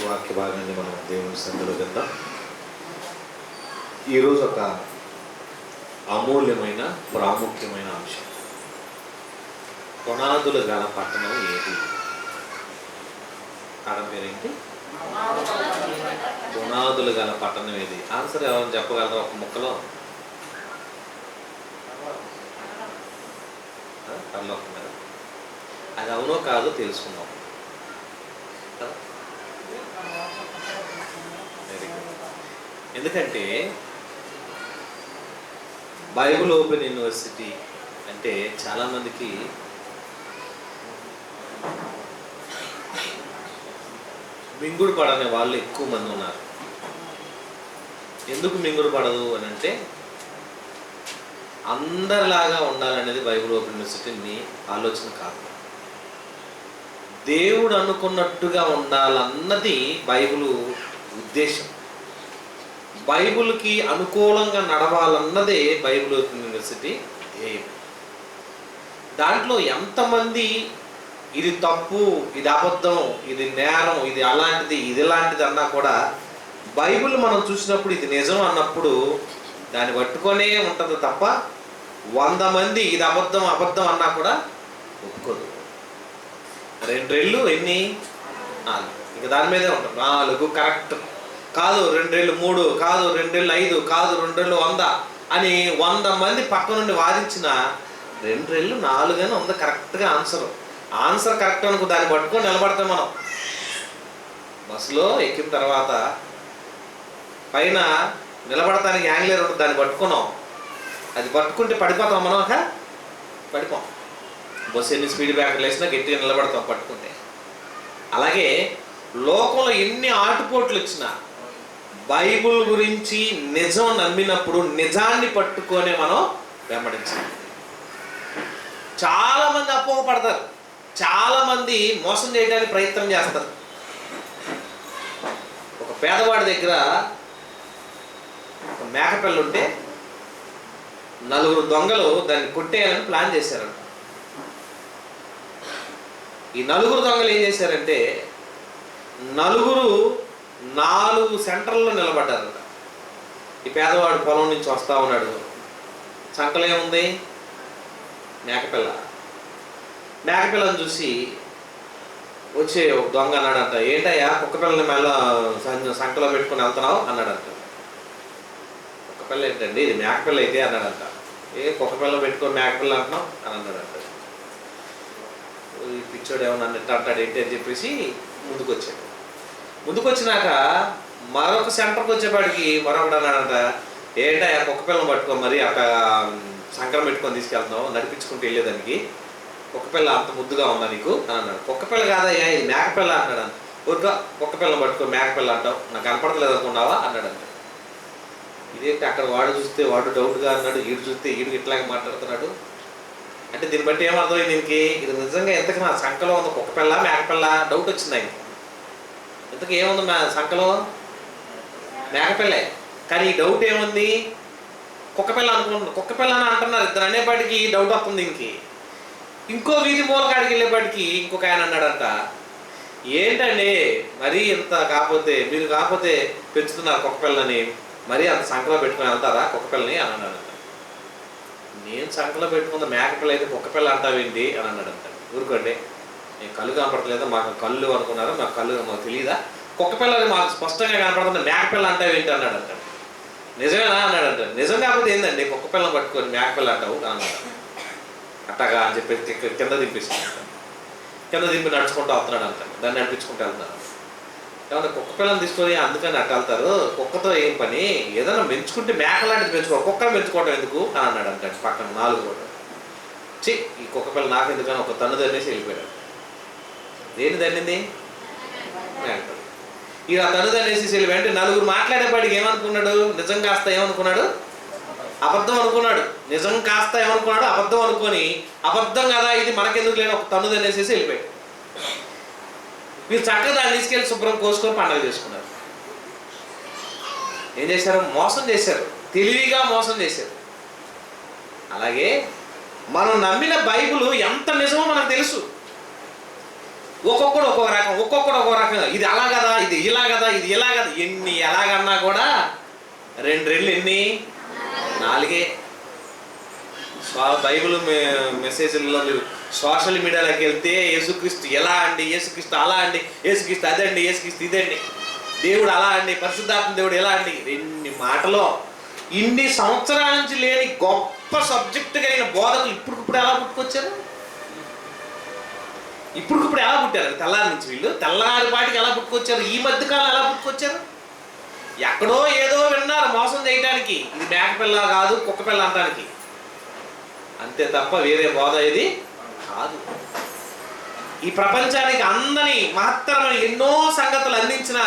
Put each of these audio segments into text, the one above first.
వాక్య భాగాన్ని మనం దేవుని సన్నిధిలో విందాం. ఈరోజు ఒక అమూల్యమైన ప్రాముఖ్యమైన అంశం. పునాదులు గల పట్టణం ఏది? కారణం పేరేంటి? పునాదులు గల పట్టణం ఏది? ఆన్సర్ ఎవరైనా చెప్పగలరా ఒక ముక్కలో? పర్లోకం కదా. అది అవునో కాదో తెలుసుకుందాం. ఎందుకంటే బైబుల్ ఓపెన్ యూనివర్సిటీ అంటే చాలామందికి మింగుడు పడని వాళ్ళు ఎక్కువ మంది ఉన్నారు. ఎందుకు మింగుడు పడదు అని అంటే, అందరిలాగా ఉండాలనేది బైబుల్ ఓపెన్ యూనివర్సిటీ మీ ఆలోచన కాదు. దేవుడు అనుకున్నట్టుగా ఉండాలన్నది బైబుల్ ఉద్దేశం. బైబుల్కి అనుకూలంగా నడవాలన్నదే బైబుల్ ఓపెన్ యూనివర్సిటీ ధ్యేయం. దాంట్లో ఎంతమంది ఇది తప్పు, ఇది అబద్ధం, ఇది నేరం, ఇది అలాంటిది, ఇది ఇలాంటిది అన్నా కూడా బైబుల్ మనం చూసినప్పుడు ఇది నిజం అన్నప్పుడు దాన్ని పట్టుకొనే ఉంటుంది తప్ప 100 మంది ఇది అబద్ధం అబద్ధం అన్నా కూడా ఒప్పుకోదు. 2 రెళ్ళు ఎన్ని? 4. ఇక దాని మీదే ఉంటుంది. 4 కరెక్ట్ కాదు, 2 రెళ్ళు 3 కాదు, 2 రెళ్ళు 5 కాదు, 2 రెళ్ళు 100 అని 100 మంది పక్క నుండి వాదించిన 2 రెళ్ళు 4 అని ఉంది కరెక్ట్గా ఆన్సర్ కరెక్ట్ అనుకో, దాన్ని పట్టుకొని నిలబడతాం మనం. బస్సులో ఎక్కిన తర్వాత పైన నిలబడటానికి యాంగ్లేర్ ఉంటుంది, దాన్ని పట్టుకున్నాం. అది పట్టుకుంటే పడిపోతాం మనం, పడిపోం. బస్సు ఎన్ని స్పీడ్ బ్రేకర్లు వేసినా గట్టిగా నిలబడతాం పట్టుకుంటే. అలాగే లోకంలో ఎన్ని ఆటుపోట్లు వచ్చినా బైబుల్ గురించి నిజం నమ్మినప్పుడు నిజాన్ని పట్టుకొని మనం వెంబడించాలి. చాలామంది అపోహపడతారు, చాలామంది మోసం చేయడానికి ప్రయత్నం చేస్తారు. ఒక పేదవాడి దగ్గర ఒక మేకపిల్ల ఉంటే 4 దొంగలు దాన్ని కొట్టేయాలని ప్లాన్ చేశారంట. ఈ 4 దొంగలు ఏం చేశారంటే 4 సెంటర్లో నిలబడ్డారంట. ఈ పేదవాడు పొలం నుంచి వస్తూ ఉన్నాడు. సంకలో ఏముంది? మేకపిల్లని చూసి వచ్చే ఒక దొంగ అన్నాడంట, ఏంటయ్యా కుక్కపిల్లని మెల్ల సంకలో పెట్టుకుని వెళ్తున్నావు అన్నాడంట. కుక్కపిల్ల ఏంటండి, ఇది మేకపిల్ల అయితే అన్నాడంట. కుక్కపిల్ల పెట్టుకొని మేకపిల్ల అంటున్నావు అని అన్నాడంట. ఈ పిచ్చోడు ఏమన్నా అన్నట్టు అంటాడు ఏంటి అని చెప్పేసి ముందుకు వచ్చినాక మరొక సెంటర్కి వచ్చేపాటికి మరొకటి అన్నాడంట, ఏంటయ్యా కుక్కపిల్లని పట్టుకో మరి అక్కడ సంకరం పెట్టుకొని తీసుకెళ్తున్నావు, నడిపించుకుంటూ వెళ్ళేదానికి కుక్కపిల్ల అంత ముద్దుగా ఉందా నీకు అని అన్నాడు. కుక్కపిల్ల కాదయ్యా ఇది మేకపిల్ల అన్నాడు. ఊరుగా కుక్కపిల్లని పట్టుకో మేకపిల్ల అంటావు, నాకు కనపడతలేదు అనుకున్నావా అన్నాడంట. ఇదేంటి అక్కడ వాడు చూస్తే వాడు డౌట్గా అన్నాడు, ఈడు చూస్తే ఈడు ఇట్లాగే మాట్లాడుతున్నాడు. అంటే దీన్ని బట్టి ఏమర్థమైంది దీనికి, ఇది నిజంగా ఎంతకు నా సంకలో ఉంది కుక్కపిల్ల మేకపిల్ల డౌట్ వచ్చింది ఆయన. ఇంతకు ఏముంది సంకలో? మేకపిల్లే. కానీ ఈ డౌట్ ఏముంది? కుక్కపిల్ల అనుకుంటున్నాడు. కుక్కపిల్ల అని అంటున్నారు ఇద్దరు అనేపాటికి డౌట్ వస్తుంది దీనికి. ఇంకో వీధి మూలకాడికి వెళ్ళేపాటికి ఇంకొక ఆయన అన్నాడంట, ఏంటండి మరీ ఇంత మీరు కాకపోతే పెంచుతున్నారు కుక్కపిల్లని, మరీ అంత సంకలో పెట్టుకుని వెళ్తారా కుక్కపిల్లని అని అన్నాడంట. నేను సంకలో పెట్టుకున్న మేకపిల్ల అయితే కుక్కపిల్ల అంటావేంటి అని అన్నాడంట. ఊరుకోండి, నేను కళ్ళు కనపడట్లేదా, మాకు కళ్ళు అనుకున్నారా, మాకు కళ్ళు మాకు తెలియదా, కుక్కపిల్లని మాకు స్పష్టంగా కనపడుతుంది మేకపిల్ల అంటావేంటి అన్నాడంట. నిజమేనా అన్నాడంట. నిజం కాకపోతే ఏందండి కుక్కపిల్లని పట్టుకొని మేకపిల్ల అంటావు అన్నాడు. అట్టగా అని చెప్పి కింద దింపి నడుచుకుంటూ వస్తున్నాడు అంట. దాన్ని నడిపించుకుంటూ వెళ్తున్నాడు. ఏమన్నా కుక్కపిల్లని తీసుకొని అందుకని అట్ట వెళ్తారు, కుక్కతో ఏం పని, ఏదైనా పెంచుకుంటే మేకలాంటిది పెంచుకో, కుక్కను పెంచుకోవడం ఎందుకు అని అన్నాడు అంట. పక్కన 4 కూడా ఈ కుక్కపిల్ల నాకు ఎందుకని ఒక తన్ను దన్నేసి వెళ్ళిపోయాడు. దేని దన్నింది? మేకపిల్ల. ఇక ఆ తన్ను దన్నేసి వెళ్ళిపోయి అంటే 4 మాట్లాడేపాటికి ఏమనుకున్నాడు? నిజం కాస్త ఏమనుకున్నాడు? అబద్ధం అనుకున్నాడు. నిజం కాస్త ఏమనుకున్నాడు? అబద్ధం అనుకొని, అబద్ధం కదా ఇది మనకెందుకు లేని ఒక తన్ను దన్నేసేసి వెళ్ళిపోయాడు. మీరు చక్కగా దాన్ని తీసుకెళ్ళి శుభ్రం కోసుకొని పండుగ చేసుకున్నారు. ఏం చేశారు? మోసం చేశారు, తెలివిగా మోసం చేశారు. అలాగే మనం నమ్మిన బైబిల్ ఎంత నిజమో మనకు తెలుసు. ఒక్కొక్కడు ఒక్కొక్క రకంగా, ఇది అలా కదా, ఇది ఇలా కదా, ఇది ఇలా కదా, ఎన్ని ఎలాగన్నా కూడా 2 రెళ్ళు ఎన్ని 4. బైబిల్ మెసేజ్లలో మీరు సోషల్ మీడియాలోకి వెళ్తే యేసుక్రీస్తు ఎలా అండి, యేసుక్రీస్తు అలా అండి, యేసుక్రీస్తు అదండి, యేసుక్రీస్తు ఇదండి, దేవుడు అలా అండి, పరిశుద్ధాత్మ దేవుడు ఎలా అండి, 2 మాటలో ఇన్ని సంవత్సరాల నుంచి లేని గొప్ప సబ్జెక్టు కలిగిన బోధకులు ఇప్పుడు ఎలా పుట్టుకొచ్చారు? ఇప్పుడు ఎలా పుట్టారు? తెల్లారి నుంచి వీళ్ళు తెల్లారిపాటికి ఎలా పుట్టుకొచ్చారు? ఈ మధ్యకాలం ఎలా పుట్టుకొచ్చారు? ఎక్కడో ఏదో విన్నారు మోసం చేయడానికి, ఇది మేకపిల్ల కాదు కుక్కపిల్ల అనడానికి, అంతే తప్ప వేరే బోధ ఇది కాదు. ఈ ప్రపంచానికి అందని మహత్తరమైన ఎన్నో సంగతులు అందించిన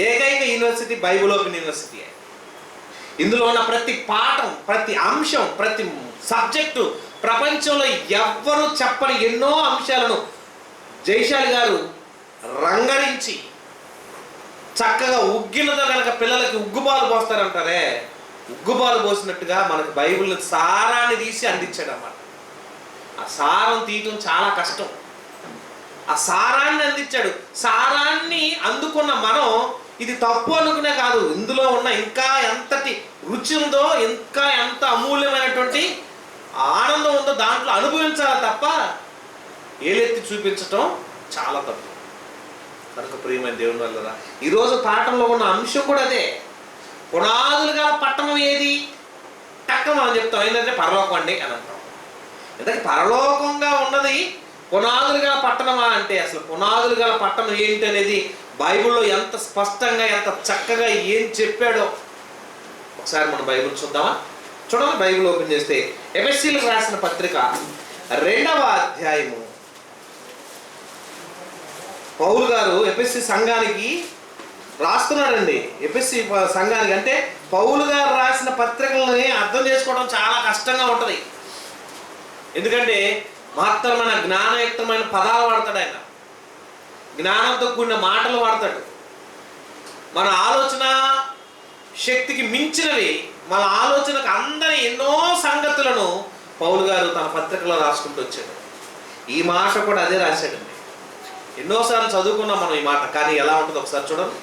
ఏకైక యూనివర్సిటీ బైబిల్ ఓపెన్ యూనివర్సిటీ. ఇందులో ఉన్న ప్రతి పాఠం, ప్రతి అంశం, ప్రతి సబ్జెక్టు ప్రపంచంలో ఎవ్వరూ చెప్పని ఎన్నో అంశాలను జైశాలి గారు రంగరించి చక్కగా ఉగ్గిలతో కనుక పిల్లలకి ఉగ్గుపాలు పోస్తారంటారే, ఉగ్గుపాలు పోసినట్టుగా మనకు బైబిల్ సారాన్ని తీసి అందించాడు అన్నమాట. ఆ సారం తీయటం చాలా కష్టం. ఆ సారాన్ని అందించాడు. సారాన్ని అందుకున్న మనం ఇది తప్పు అనుకునే కాదు, ఇందులో ఉన్న ఇంకా ఎంతటి రుచి ఉందో, ఇంకా ఎంత అమూల్యమైనటువంటి ఆనందం ఉందో దాంట్లో అనుభవించాలి తప్ప ఏలెత్తి చూపించటం చాలా తప్పు. కనుక ప్రియమైన దేవుని వల్ల ఈరోజు పాఠంలో ఉన్న అంశం కూడా అదే. పునాదులుగా పట్టణం ఏది? టక్క మనం చెప్తాం ఏంటంటే పరలోకం అండి అని అంటాం. ఎందుకంటే పరలోకంగా ఉన్నది పునాదులుగా పట్టణమా అంటే అసలు పునాదులుగా పట్టణం ఏంటి అనేది బైబిల్లో ఎంత స్పష్టంగా ఎంత చక్కగా ఏం చెప్పాడో ఒకసారి మనం బైబిల్ చూద్దామా? చూడండి, బైబిల్ ఓపెన్ చేస్తే ఎఫెసీయులకు రాసిన పత్రిక 2వ అధ్యాయము. పౌలు గారు ఎఫెసీ సంఘానికి రాస్తున్నాడండి. ఎఫెసీ సంఘానికి అంటే పౌలు గారు రాసిన పత్రికలని అర్థం చేసుకోవడం చాలా కష్టంగా ఉంటుంది. ఎందుకంటే మహత్తరమైన జ్ఞానయుక్తమైన పదాలు వాడతాడు ఆయన, జ్ఞానంతో కూడిన మాటలు వాడతాడు. మన ఆలోచన శక్తికి మించినవి, మన ఆలోచనకు అందరి ఎన్నో సంగతులను పౌలు గారు తన పత్రికలో రాసుకుంటూ వచ్చాడు. ఈ మాట కూడా అదే రాశాడండి. ఎన్నోసార్లు చదువుకున్నాం మనం ఈ మాట, కానీ ఎలా ఉంటుందో ఒకసారి చూడండి.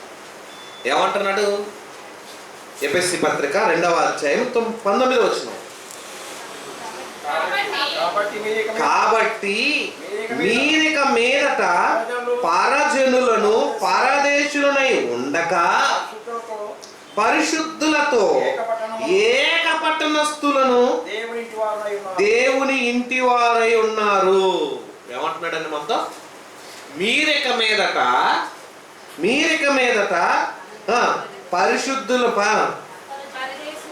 ఏమంటున్నాడు? ఎఫెసీ పత్రిక 2వ అధ్యాయం 19వ వచనం. కాబట్టి మీరిక మీదట పరజనులను పరదేశులనై ఉండక పరిశుద్ధులతో ఏక పట్టణస్థులను దేవుని ఇంటి వారై ఉన్నారు. ఏమంటున్నాడండి మొత్తం? మీరిక మీదట పరిశుద్ధుల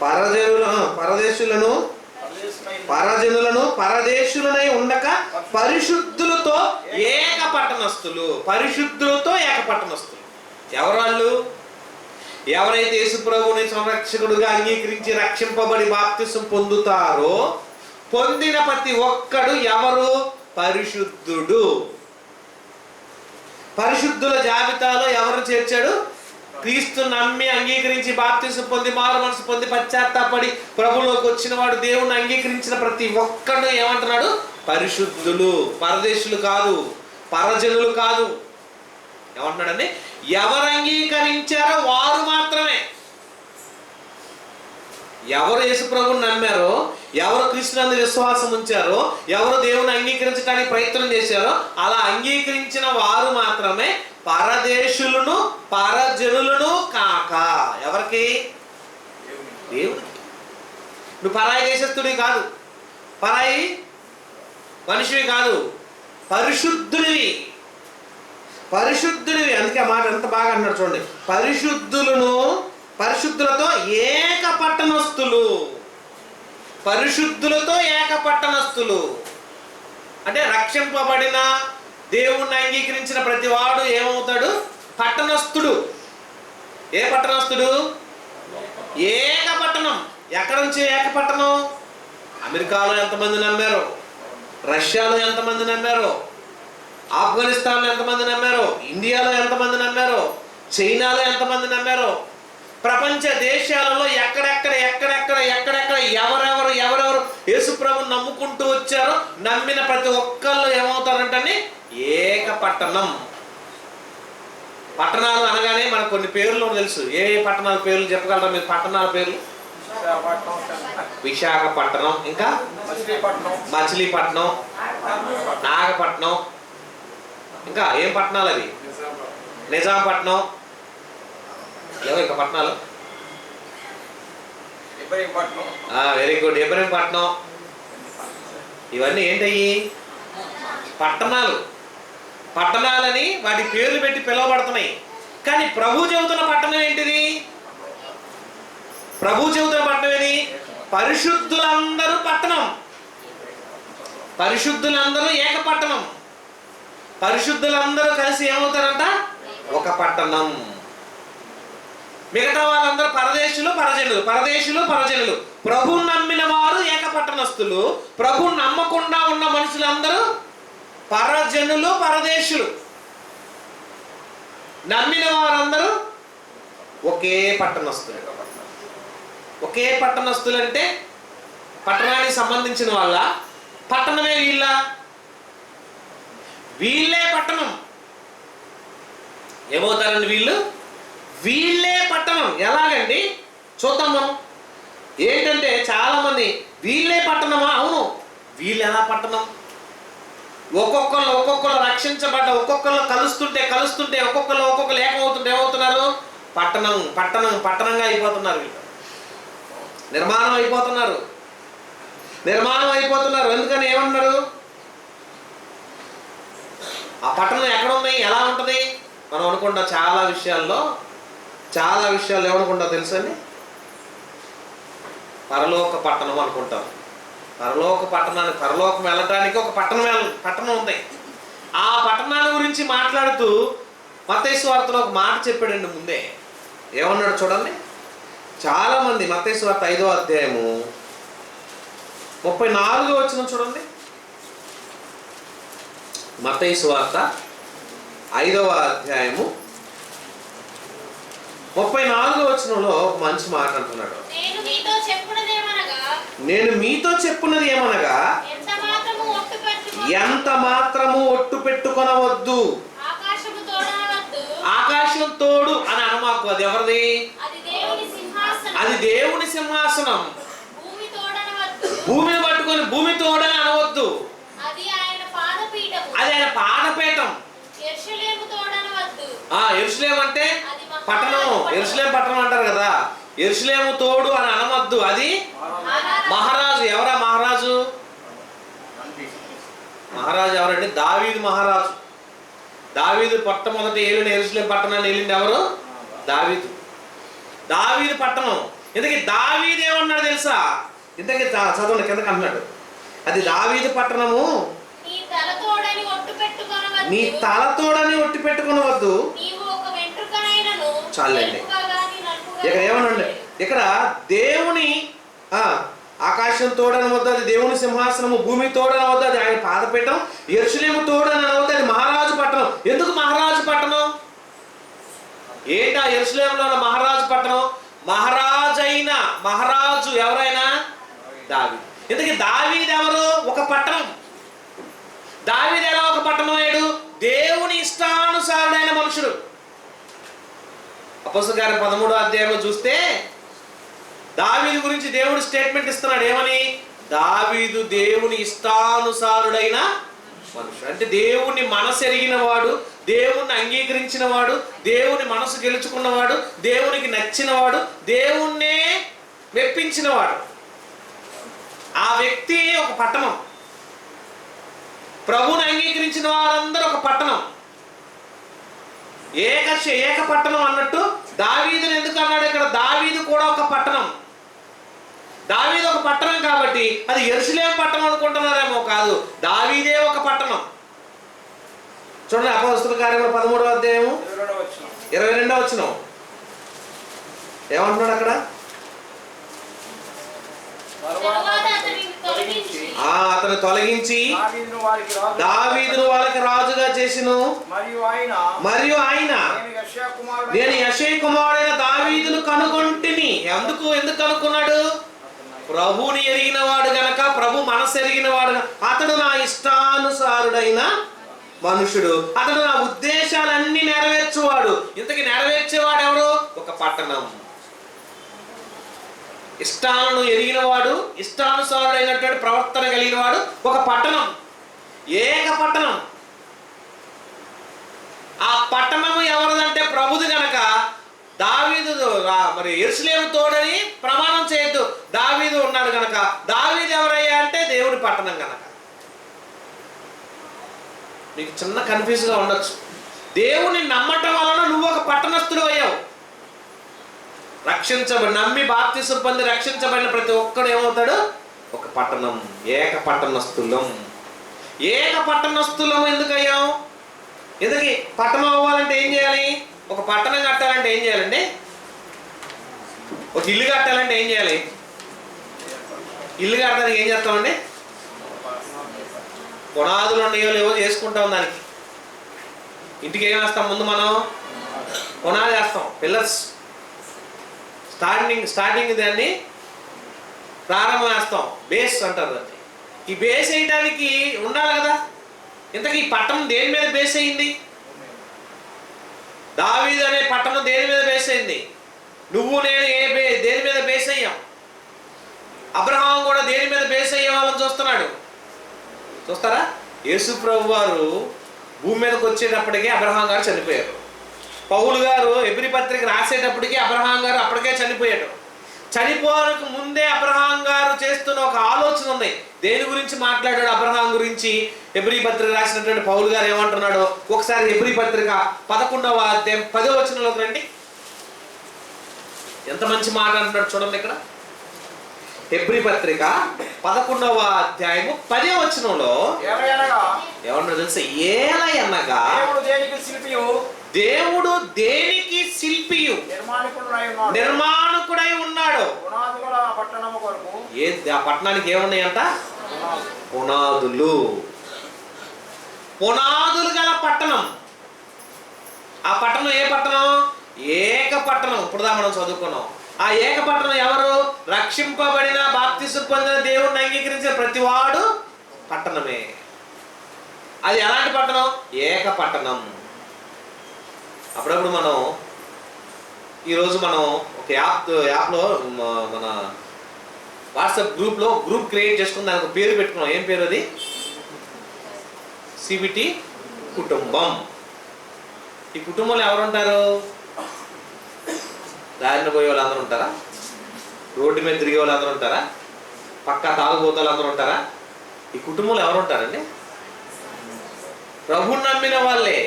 పరజనులను పరదేశులనై ఉండక పరిశుద్ధులతో ఏక పట్టణస్థులు. పరిశుద్ధులతో ఏక పట్టణస్థులు ఎవరాళ్ళు? ఎవరైతే యేసు ప్రభువుని సంరక్షకుడుగా అంగీకరించి రక్షింపబడి బాప్తిసం పొందుతారో పొందిన ప్రతి ఒక్కడు ఎవరు? పరిశుద్ధుడు. పరిశుద్ధుల జాబితాలో ఎవరు చేర్చాడు? క్రీస్తు నమ్మి అంగీకరించి బాప్తిసం పొంది మారు మనసు పొంది పశ్చాత్తాపడి ప్రభువులోకి వచ్చిన వాడు, దేవుణ్ణి అంగీకరించిన ప్రతి ఒక్కడు ఏమంటున్నాడు? పరిశుద్ధులు. పరదేశులు కాదు, పరజనులు కాదు. ఏమంటున్నాడండి? ఎవరు అంగీకరించారో వారు మాత్రమే. ఎవరు యేసు ప్రభువుని నమ్మారో, ఎవరు క్రీస్తునందు విశ్వాసం ఉంచారో, ఎవరు దేవుని అంగీకరించడానికి ప్రయత్నం చేశారో అలా అంగీకరించిన వారు మాత్రమే పరదేశులను పరజనులను కాక. ఎవరికి? దేవుడికి. నువ్వు పరాయి దేశస్థుడివి కాదు, పరాయి మనిషివి కాదు, పరిశుద్ధుడివి. పరిశుద్ధుడివి. అందుకే ఆ మాట ఎంత బాగా అన్నాడు చూడండి. పరిశుద్ధులతో ఏక పట్టణస్థులు. పరిశుద్ధులతో ఏక పట్టణస్థులు అంటే రక్షింపబడిన దేవుణ్ణి అంగీకరించిన ప్రతి వాడు ఏమవుతాడు? పట్టణస్థుడు. ఏ పట్టణస్థుడు? ఏక పట్టణం. ఎక్కడ నుంచి ఏక పట్టణం? అమెరికాలో ఎంతమంది నమ్మారో, రష్యాలో ఎంతమంది నమ్మారో, ఆఫ్ఘనిస్తాన్లో ఎంతమంది నమ్మారో, ఇండియాలో ఎంతమంది నమ్మారో, చైనాలో ఎంతమంది నమ్మారో, ప్రపంచ దేశాలలో ఎక్కడెక్కడ ఎవరెవరు యేసుప్రభుని నమ్ముకుంటూ వచ్చారో నమ్మిన ప్రతి ఒక్కళ్ళు ఏమవుతారంటే ఏక పట్టణం. పట్టణాలు అనగానే మన మనకు కొన్ని పేర్లు తెలుసు. ఏ పట్టణాల పేర్లు చెప్పగలరా మీరు? పట్టణాల పేర్లు: విశాఖపట్నం, ఇంకా మచిలీపట్నం, నాగపట్నం, ఇంకా ఏం పట్టణాలు అవి? నిజాంపట్నం. ఏవో ఇంకా పట్టణాలు? Very good, Ibrahimpatnam. ఇవన్నీ ఏంటయ్యి? పట్టణాలు. పట్టణాలని వాటి పేర్లు పెట్టి పిలువబడుతున్నాయి. కానీ ప్రభు చెబుతున్న పట్టణం ఏంటిది? ప్రభు చెబుతున్న పట్టణం ఏది? పరిశుద్ధులందరూ పట్టణం. పరిశుద్ధులందరూ ఏక పట్టణం. పరిశుద్ధులందరూ కలిసి ఏమవుతారంట? ఒక పట్టణం. మిగతా వాళ్ళందరూ పరదేశులు, పరజనులు, పరదేశులు, పరజనులు. ప్రభు నమ్మిన వారు ఏక పట్టణస్థులు. ప్రభు నమ్మకుండా ఉన్న మనుషులందరూ పరజనులు, పరదేశులు. నమ్మిన వారందరూ ఒకే పట్టణస్థులు. ఒకే పట్టణస్థులు అంటే పట్టణానికి సంబంధించిన వాళ్ళ? పట్టణమే వీళ్ళ? వీళ్ళే పట్టణం. ఏమవుతారండి వీళ్ళు? వీళ్ళే పట్టణం. ఎలాగండి? చూద్దాం మనం. ఏంటంటే చాలా మంది వీళ్ళే పట్టణమా? అవును, వీళ్ళు ఎలా పట్టణం? ఒక్కొక్కరు రక్షించబడ్డ ఒక్కొక్కరు కలుస్తుంటే ఒక్కొక్కరు ఏకమవుతుంటే ఏమవుతున్నారు? పట్టణంగా అయిపోతున్నారు. వీళ్ళు నిర్మాణం అయిపోతున్నారు. ఎందుకని ఏమన్నారు? ఆ పట్టణం ఎక్కడ ఉన్నాయి? ఎలా ఉంటుంది? మనం అనుకుంటాం చాలా విషయాలు ఏమనుకుంటాం తెలుసండి? పరలోక పట్టణం అనుకుంటాం. పరలోకం వెళ్ళటానికి ఒక పట్టణం ఉంది. ఆ పట్టణాన్ని గురించి మాట్లాడుతూ మత్తయి సువార్తలో ఒక మాట చెప్పాడండి ముందే. ఏమన్నాడు చూడండి. చాలా మంది మత్తయి సువార్త 5వ అధ్యాయము 34వ వచనం చూడండి. మత్తయి సువార్త 5వ అధ్యాయము 34వ వచనంలో ఒక మంచి మాట అంటున్నాడు. నేను మీతో చెప్పున్నది ఏమనగా ఎంత మాత్రము ఒట్టు పెట్టుకొనవద్దు. ఆకాశం తోడు అని అనమాకు. అది ఎవరిది? అది దేవుని సింహాసనం. భూమిని పట్టుకొని భూమి తోడని అనవద్దు. అది ఆయన పాదపీఠం. యెరూషలేము అంటే పట్టణం. యెరూషలేము పట్టణం అంటారు కదా. యెరూషలేము తోడు అని అనవద్దు. అది మహారాజు. ఎవరా మహారాజు? ఎవరండి? దావీదు మహారాజు. దావీదు మొట్టమొదటి ఏలిన యెరూషలేము పట్టణాన్ని ఏలింది ఎవరు? దావీదు పట్టణం. ఇంతకీ దావీదు ఏమన్నాడు తెలుసా? ఇంతకీ చదవండి, కిందకి అంటున్నాడు. అది దావీదు పట్టణము. నీ తలతోడని ఒట్టు పెట్టుకునవద్దు. చాలండి. ఇక్కడ ఏమనండి? ఇక్కడ దేవుని ఆకాశం తోడని వద్దు, అది దేవుని సింహాసనము. భూమి తోడని వద్దు, అది ఆయన పాదపీఠం. యెరూషలేము తోడని అనవద్దు, అది మహారాజు పట్టణం. ఎందుకు మహారాజు పట్టణం? ఏంటా యెరూషలేములో ఉన్న మహారాజు పట్టణం? మహారాజు ఎవరైనా? దావీదు. ఇంతకీ దావీదు ఎవరు? ఒక పట్టణం. దావీదు ఎలా ఒక పట్టణం అయ్యాడు? దేవుని ఇష్టానుసారుడైన మనుషుడు. అపోస్తలుల కార్యం 13వ అధ్యాయంలో చూస్తే దావీదు గురించి దేవుడు స్టేట్మెంట్ ఇస్తున్నాడు. ఏమని? దావీదు దేవుని ఇష్టానుసారుడైన మనుషుడు. అంటే దేవుని మనసు ఎరిగిన వాడు, దేవుణ్ణి అంగీకరించిన వాడు, దేవుని మనసు గెలుచుకున్నవాడు, దేవునికి నచ్చినవాడు, దేవుణ్ణే మెప్పించినవాడు. ఆ వ్యక్తి ఒక పట్టణం. ప్రభువుని అంగీకరించిన వారందరూ ఒక పట్టణం. ఏక పట్టణం అన్నట్టు దావీదుని ఎందుకు అన్నాడు ఇక్కడ? దావీదు కూడా ఒక పట్టణం. దావీదు ఒక పట్టణం కాబట్టి అది యెరూషలేము పట్టణం అనుకుంటున్నారేమో. కాదు, దావీదే ఒక పట్టణం. చూడండి, అపోస్తలుల కార్యములు 13వ అధ్యాయము 22వ వచనం ఏమంటున్నాడు అక్కడ? అతను తొలగించి దావీదును వారికి రాజుగా చేసిను. మరియు ఆయన నేను యెషయా కుమారుడైన దావీదును కనుగొంటిని. ఎందుకు కనుక్కున్నాడు? ప్రభువుని ఎరిగిన వాడు గనక, ప్రభు మనసు ఎరిగిన వాడు. అతడు నా ఇష్టానుసారుడైన మనుషుడు, అతడు నా ఉద్దేశాలన్నీ నెరవేర్చువాడు. ఇంతకీ నెరవేర్చేవాడు ఎవరు? ఒక పట్టణం. ఇష్టాలను ఎరిగినవాడు, ఇష్టానుసారుడైనటువంటి ప్రవర్తన కలిగిన వాడు ఒక పట్టణం, ఏక పట్టణం. ఆ పట్టణము ఎవరిదంటే ప్రభుది గనక దావీదు మరి యెరూషలేము తోడని ప్రమాణం చేయొద్దు. దావీదు ఉన్నాడు గనక. దావీదు ఎవరయ్యా అంటే దేవుడి పట్టణం గనక. నీకు చిన్న కన్ఫ్యూజ్గా ఉండొచ్చు. దేవుని నమ్మటం వలన నువ్వు ఒక పట్టణస్థుడు అయ్యావు. నమ్మి బాప్తిసం పొంది రక్షించబడిన ప్రతి ఒక్కడు ఏమవుతాడు? ఒక పట్టణం, ఏక పట్టణస్థులం. ఏక పట్టణస్థులం ఎందుకు అయ్యాం? ఎందుకు పట్టణం అవ్వాలంటే ఏం చేయాలి? ఒక పట్టణం కట్టాలంటే ఏం చేయాలండి? ఒక ఇల్లు కట్టాలంటే ఏం చేయాలి? ఇల్లు కట్టడానికి ఏం చేస్తామండి? పునాదులు ఉన్నాయో లేవో చేసుకుంటాం. దానికి ఇంటికి ఏం వేస్తాం? ముందు మనం పునాది వేస్తాం, పిల్లర్స్. స్టార్టింగ్ దాన్ని ప్రారంభం వేస్తాం, బేస్ అంటారు దాన్ని. ఈ బేస్ వేయడానికి ఉండాలి కదా. ఇంతకీ ఈ పట్టణం దేని మీద బేస్ అయింది? దావీదు అనే పట్టణం దేని మీద బేస్ అయింది? నువ్వు నేను దేని మీద బేస్ అయ్యాం? అబ్రహాం కూడా దేని మీద బేస్ అయ్యే వాళ్ళని చూస్తున్నాడు. చూస్తారా? యేసు ప్రభు వారు భూమి మీదకి వచ్చేటప్పటికే అబ్రహాం గారు చనిపోయారు. పౌలు గారు హెబ్రీ పత్రిక రాసేటప్పటికి అబ్రహాం గారు అప్పటికే చనిపోయాడు. చనిపోవడానికి ముందే అబ్రహాం గారు చేస్తున్న ఒక ఆలోచన ఉంది. దేని గురించి మాట్లాడాడు అబ్రహాం గురించి? హెబ్రీ పత్రిక రాసినటువంటి పౌలు గారు ఏమంటున్నాడో ఒకసారి హెబ్రీ పత్రిక 11వ అధ్యాయం 10వ వచనంలోకి రండి. ఎంత మంచి మాట అంటున్నాడు చూడండి ఇక్కడ. హెబ్రీ పత్రిక 11వ అధ్యాయము 10వ వచనంలో ఏమన్నా తెలుసా? ఏలయనగా దేవుడు దేనికి శిల్పియు నిర్మాణకుడై ఉన్నాడు. ఆ పట్టణానికి ఏమున్నాయంట? పునాదులు. పునాదులు గల పట్టణం. ఆ పట్టణం ఏ పట్టణం? ఏక పట్టణం. ఇప్పుడుదా మనం చదువుకున్నాం. ఆ ఏక పట్టణం ఎవరు? రక్షింపబడిన బాప్తిసం పొందిన దేవుణ్ణి అంగీకరించిన ప్రతివాడు పట్టణమే. అది ఎలాంటి పట్టణం? ఏక పట్టణం. అప్పుడప్పుడు మనం ఈరోజు మనం ఒక యాప్లో మన వాట్సాప్ గ్రూప్లో గ్రూప్ క్రియేట్ చేసుకుని దానికి ఒక పేరు పెట్టుకున్నాం. ఏం పేరు అది? సిబిటి కుటుంబం. ఈ కుటుంబంలో ఎవరు ఉంటారు? దారిన పోయే వాళ్ళు అందరూ ఉంటారా? రోడ్డు మీద తిరిగే వాళ్ళు అందరూ ఉంటారా? పక్కా తాగుబోతే వాళ్ళు అందరూ ఉంటారా? ఈ కుటుంబంలో ఎవరు ఉంటారండి? ప్రభువుని నమ్మిన వాళ్ళే,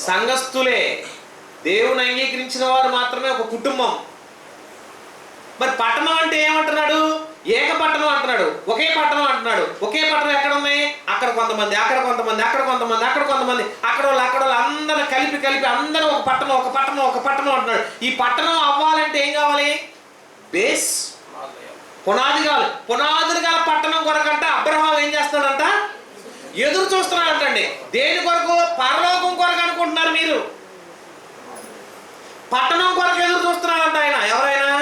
సంఘస్థులే, దేవుని అంగీకరించిన వారు మాత్రమే ఒక కుటుంబం. మరి పట్టణం అంటే ఏమంటున్నాడు? ఏక పట్టణం అంటున్నాడు, ఒకే పట్టణం అంటున్నాడు. ఒకే పట్టణం ఎక్కడ ఉన్నాయి? అక్కడ కొంతమంది, అక్కడ కొంతమంది, అక్కడ కొంతమంది, అక్కడ కొంతమంది, అక్కడ వాళ్ళు అందరూ కలిపి అందరూ ఒక పట్టణం అంటున్నాడు. ఈ పట్టణం అవ్వాలంటే ఏం కావాలి? బేస్, పునాది కావాలి. పునాదులు గల పట్టణం కొరకంట అబ్రహాం ఏం చేస్తున్నాడంట? ఎదురు చూస్తున్నాడంటండి. దేని కొరకు? పరలోకం కొరకు అనుకుంటున్నారు మీరు. పట్టణం కొరకు ఎదురు చూస్తున్నాడంట ఆయన. ఎవరైనా?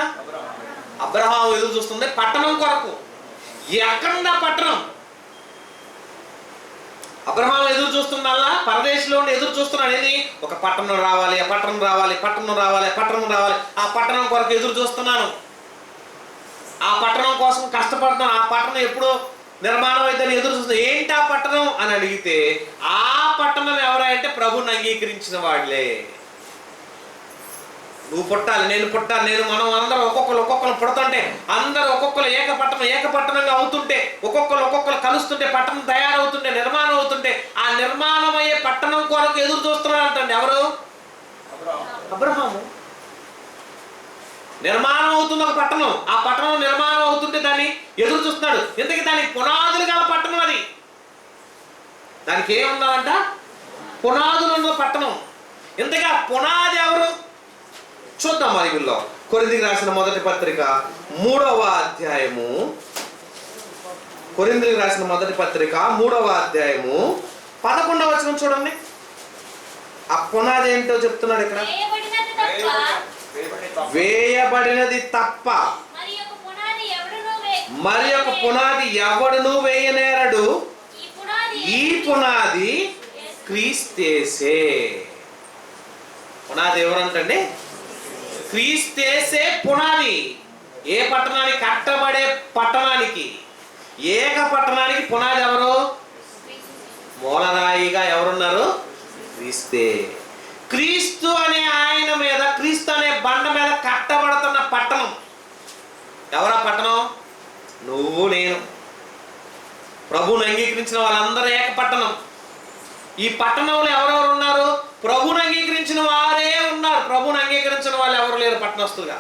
అబ్రహాం ఎదురు చూస్తుంది పట్టణం కొరకు. ఎక్కడుందా పట్టణం? అబ్రహాం ఎదురు చూస్తుందల్లా పరదేశంలో ఎదురు చూస్తున్నాడు. ఏది? ఒక పట్టణం రావాలి, ఆ పట్టణం రావాలి, పట్టణం రావాలి, పట్టణం రావాలి. ఆ పట్టణం కొరకు ఎదురు చూస్తున్నాను. ఆ పట్టణం కోసం కష్టపడుతున్నాను. ఆ పట్టణం ఎప్పుడు నిర్మాణం అయితే ఎదురు చూస్తుంది. ఏంటి ఆ పట్టణం అని అడిగితే ఆ పట్టణం ఎవరంటే ప్రభువుని అంగీకరించిన వాళ్ళే. నువ్వు పుట్టాలి, నేను పుట్టాలి, మనం అందరూ ఒక్కొక్కరు పుడుతుంటే అందరూ ఒక్కొక్కరు ఏకపట్టణంగా అవుతుంటే ఒక్కొక్కరు కలుస్తుంటే పట్టణం తయారవుతుంటే నిర్మాణం అవుతుంటే ఆ నిర్మాణం అయ్యే పట్టణం కొరకు ఎదురు చూస్తున్నాడంటండి. ఎవరు? అబ్రహాము. నిర్మాణం అవుతుంది ఒక పట్టణం. ఆ పట్టణం నిర్మాణం అవుతుంటే దాన్ని ఎదురు చూస్తున్నాడు. ఇంతకీ దానికి పునాదులు గల పట్టణం అది. దానికి ఏముందంట? పునాదులు ఉన్న పట్టణం. ఇంతగా పునాది ఎవరు? చూద్దాం బైబిల్లో. కొరింథీయులకు రాసిన మొదటి పత్రిక 3వ అధ్యాయము. కొరింథీయులకు రాసిన మొదటి పత్రిక 3వ అధ్యాయము 11వ వచనం చూడండి. ఆ పునాది ఏంటో చెప్తున్నాడు ఇక్కడ. వేయబడినది తప్ప మరి ఒక పునాది ఎవడును వేయనేరడు. ఈ పునాది క్రీస్తేసే. పునాది ఎవరంటండి? క్రీస్తేసే పునాది. ఏ పట్టణానికి? కట్టబడే పట్టణానికి, ఏక పట్టణానికి పునాది ఎవరు? మూలరాయిగా ఎవరున్నారు? క్రీస్తే. క్రీస్తు అనే ఆయన మీద, క్రీస్తు అనే బండ మీద కట్టబడుతున్న పట్టణం ఎవరా పట్టణం? నువ్వు నేను. ప్రభువుని అంగీకరించిన వాళ్ళందరూ ఏక పట్టణం. ఈ పట్టణంలో ఎవరెవరు ఉన్నారు? ప్రభువుని అంగీకరించిన వారే ఉన్నారు. ప్రభువుని అంగీకరించిన వాళ్ళు ఎవరు లేరు పట్టణస్తులుగా.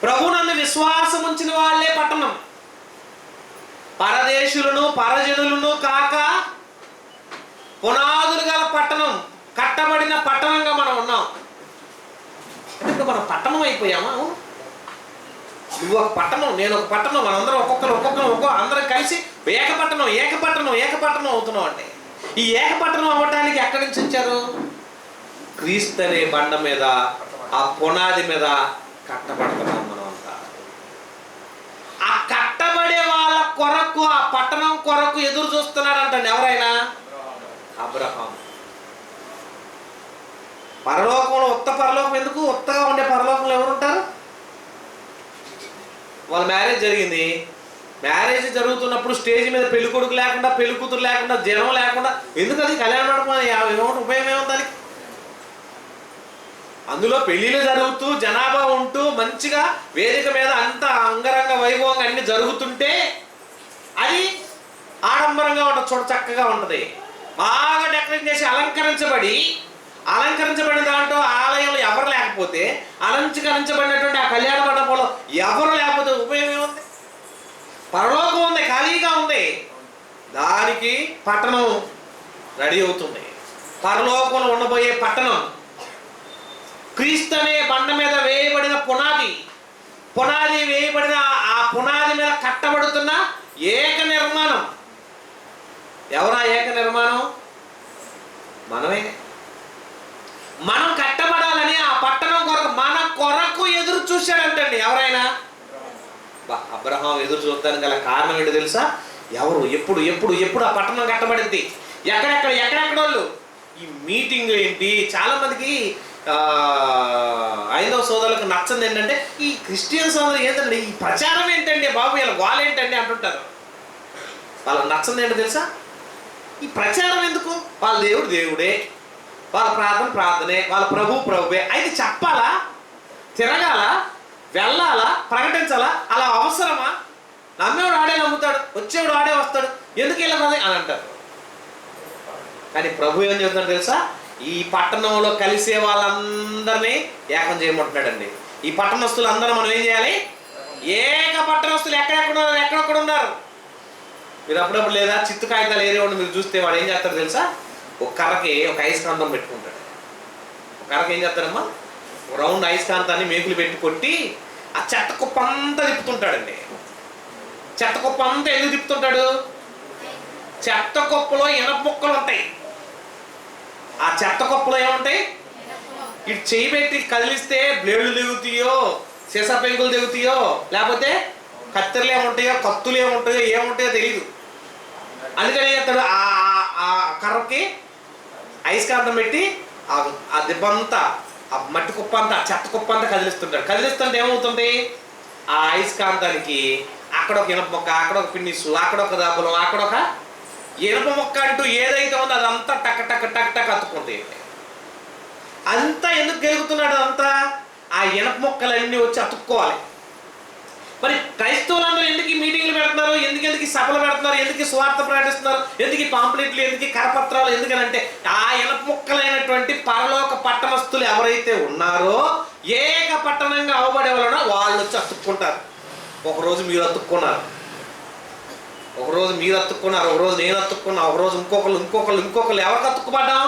ప్రభువునందు విశ్వాసం ఉంచిన వాళ్ళే పట్టణం. పరదేశులను పరజనులను కాక పునాదులు గల పట్టణం, కట్టబడిన పట్టణంగా మనం ఉన్నాం. అంటే ఇప్పుడు మనం పట్టణం అయిపోయామా? నువ్వు ఒక పట్టణం, నేను ఒక పట్టణం, మనందరం ఒక్కొక్కరు అందరం కలిసి ఏకపట్టణం అవుతున్నాం. అంటే ఈ ఏకపట్టణం అవ్వడానికి ఎక్కడి నుంచి వచ్చారు? క్రీస్తు అనే బండ మీద, ఆ పునాది మీద కట్టబడుతున్నాం మనం అంతా. ఆ కట్టబడే వాళ్ళ కొరకు, ఆ పట్టణం కొరకు ఎదురు చూస్తున్నారంటండి ఎవరైనా? అబ్రహాం. పరలోకంలో పరలోకం ఎందుకు? ఉత్తగా ఉండే పరలోకంలో ఎవరు ఉంటారు? వాళ్ళ మ్యారేజ్ జరిగింది. మ్యారేజ్ జరుగుతున్నప్పుడు స్టేజ్ మీద పెళ్లి కొడుకు లేకుండా, పెళ్లి కూతురు లేకుండా, జనం లేకుండా ఎందుకు? అది కళ్యాణ మండపం ఉపయోగం ఏముంది దానికి? అందులో పెళ్లిళ్ళు జరుగుతూ, జనాభా ఉంటూ, మంచిగా వేదిక మీద అంత అంగరంగ వైభవంగా అన్ని జరుగుతుంటే అది ఆడంబరంగా ఉంటుంది, చూడ చక్కగా ఉంటుంది. బాగా డెకరేట్ చేసి అలంకరించబడిన దాంట్లో ఆలయంలో ఎవరు లేకపోతే, అలంకరించబడినటువంటి ఆ కళ్యాణ మండపంలో ఎవరు లేకపోతే ఉపయోగం ఏముంది? పరలోకం ఉంది, ఖాళీగా ఉంది. దానికి పట్టణం రెడీ అవుతుంది. పరలోకంలో ఉండబోయే పట్టణం క్రీస్తు అనే బండ మీద వేయబడిన పునాది వేయబడిన ఆ పునాది మీద కట్టబడుతున్న ఏక నిర్మాణం. ఎవరా ఏక నిర్మాణం? మనమే. మనం కట్టబడాలని ఆ పట్టణం కొరకు, మన కొరకు ఎదురు చూశాడంటండి ఎవరైనా? అబ్రహాం ఎదురు చూడడానికి గల కారణం ఏంటో తెలుసా? ఎవరు ఎప్పుడు ఆ పట్టణం కట్టబడింది? ఎక్కడెక్కడోళ్ళు ఈ మీటింగ్ ఏంటి? చాలా మందికి ఐదవ సోదరులకు నచ్చంది ఏంటంటే, ఈ క్రిస్టియన్ సోదరులు ఏంటంటే ఈ ప్రచారం ఏంటండి బాబు, ఇలా వాళ్ళేంటండి అంటుంటారు. వాళ్ళకి నచ్చంది ఏంటో తెలుసా? ఈ ప్రచారం ఎందుకు? వాళ్ళ దేవుడు దేవుడే, వాళ్ళ ప్రార్థనే, వాళ్ళ ప్రభువే. అయితే చెప్పాలా, తిరగాల, వెళ్ళాలా, ప్రకటించాలా? అలా అవసరమా? నమ్మేవాడు ఆడే నమ్ముతాడు, వచ్చేవాడు ఆడే వస్తాడు, ఎందుకు ఇలా అని అంటారు. కానీ ప్రభు ఏం చెబుతున్నాడు తెలుసా? ఈ పట్టణంలో కలిసే వాళ్ళందరినీ ఏకం చేయమంటున్నాడండి. ఈ పట్టణస్తులు అందరూ మనం ఏం చేయాలి? ఏక పట్టణస్తులు ఎక్కడెక్కడ ఉన్నారు. మీరు అప్పుడప్పుడు లేదా చిత్తు కాగితాలు ఏరేవాడు మీరు చూస్తే వాడు ఏం చేస్తాడు తెలుసా? ఒక కర్రకి ఒక అయస్కాంతం పెట్టుకుంటాడు. ఒక కర్రకి ఏం చేస్తాడమ్మా? రౌండ్ అయస్కాంతాన్ని మేకులు పెట్టి కొట్టి ఆ చెత్త కుప్ప అంతా తిప్పుతుంటాడండి. చెత్త కుప్ప అంతా ఎందుకు తిప్పుతుంటాడు? చెత్త కుప్పలో ఇనప ముక్కలు ఉంటాయి. ఆ చెత్త కుప్పలో ఏముంటాయి? ఇటు చేయి పెట్టి కదిలిస్తే బ్లేడ్లు దిగుతాయో, సీసా పెంకులు దిగుతాయో, లేకపోతే కత్తెరలు ఏముంటాయో, కత్తులు ఏముంటాయో తెలియదు. అందుకని ఏం చేస్తాడు? ఆ కర్రకి అయస్కాంతం పెట్టి ఆ దిబ్బంతా, ఆ మట్టి కుప్ప అంతా, చెత్త కుప్ప అంతా కదిలిస్తుంటాడు. కదిలిస్తుంటే ఏమవుతుంది? ఆ అయస్కాంతానికి అక్కడ ఒక ఇనప మొక్క, అక్కడ ఒక పిన్నిసు, అక్కడ ఒక దబ్బలం, అక్కడ ఒక ఇనప మొక్క అంటూ ఏదైతే ఉందో అదంతా టక్ టక్ టక్ టక్ అతుక్కుంటాయి. అంతా ఎందుకు గెలుగుతున్నాడు? అంతా ఆ ఇనప మొక్కలన్నీ వచ్చి అతుక్కోవాలి. మరి క్రైస్తవులందరూ ఎందుకు ఈ మీటింగ్లు పెడుతున్నారు? ఎందుకు సభలు పెడుతున్నారు? ఎందుకు స్వార్థ ప్రకటిస్తున్నారు? ఎందుకు పాంప్లెట్లు, ఎందుకు కరపత్రాలు? ఎందుకనంటే ఆ ఇనప మొక్కలైనటువంటి పరలోక పట్టణస్తులు ఎవరైతే ఉన్నారో, ఏక పట్టణంగా అవబడే వాళ్ళనో వాళ్ళు వచ్చి అతుక్కుంటారు. ఒకరోజు మీరు అతుక్కున్నారు, ఒకరోజు నేను అతుక్కున్నా, ఒకరోజు ఇంకొకళ్ళు ఎవరికి అతుక్కుపడ్డాం?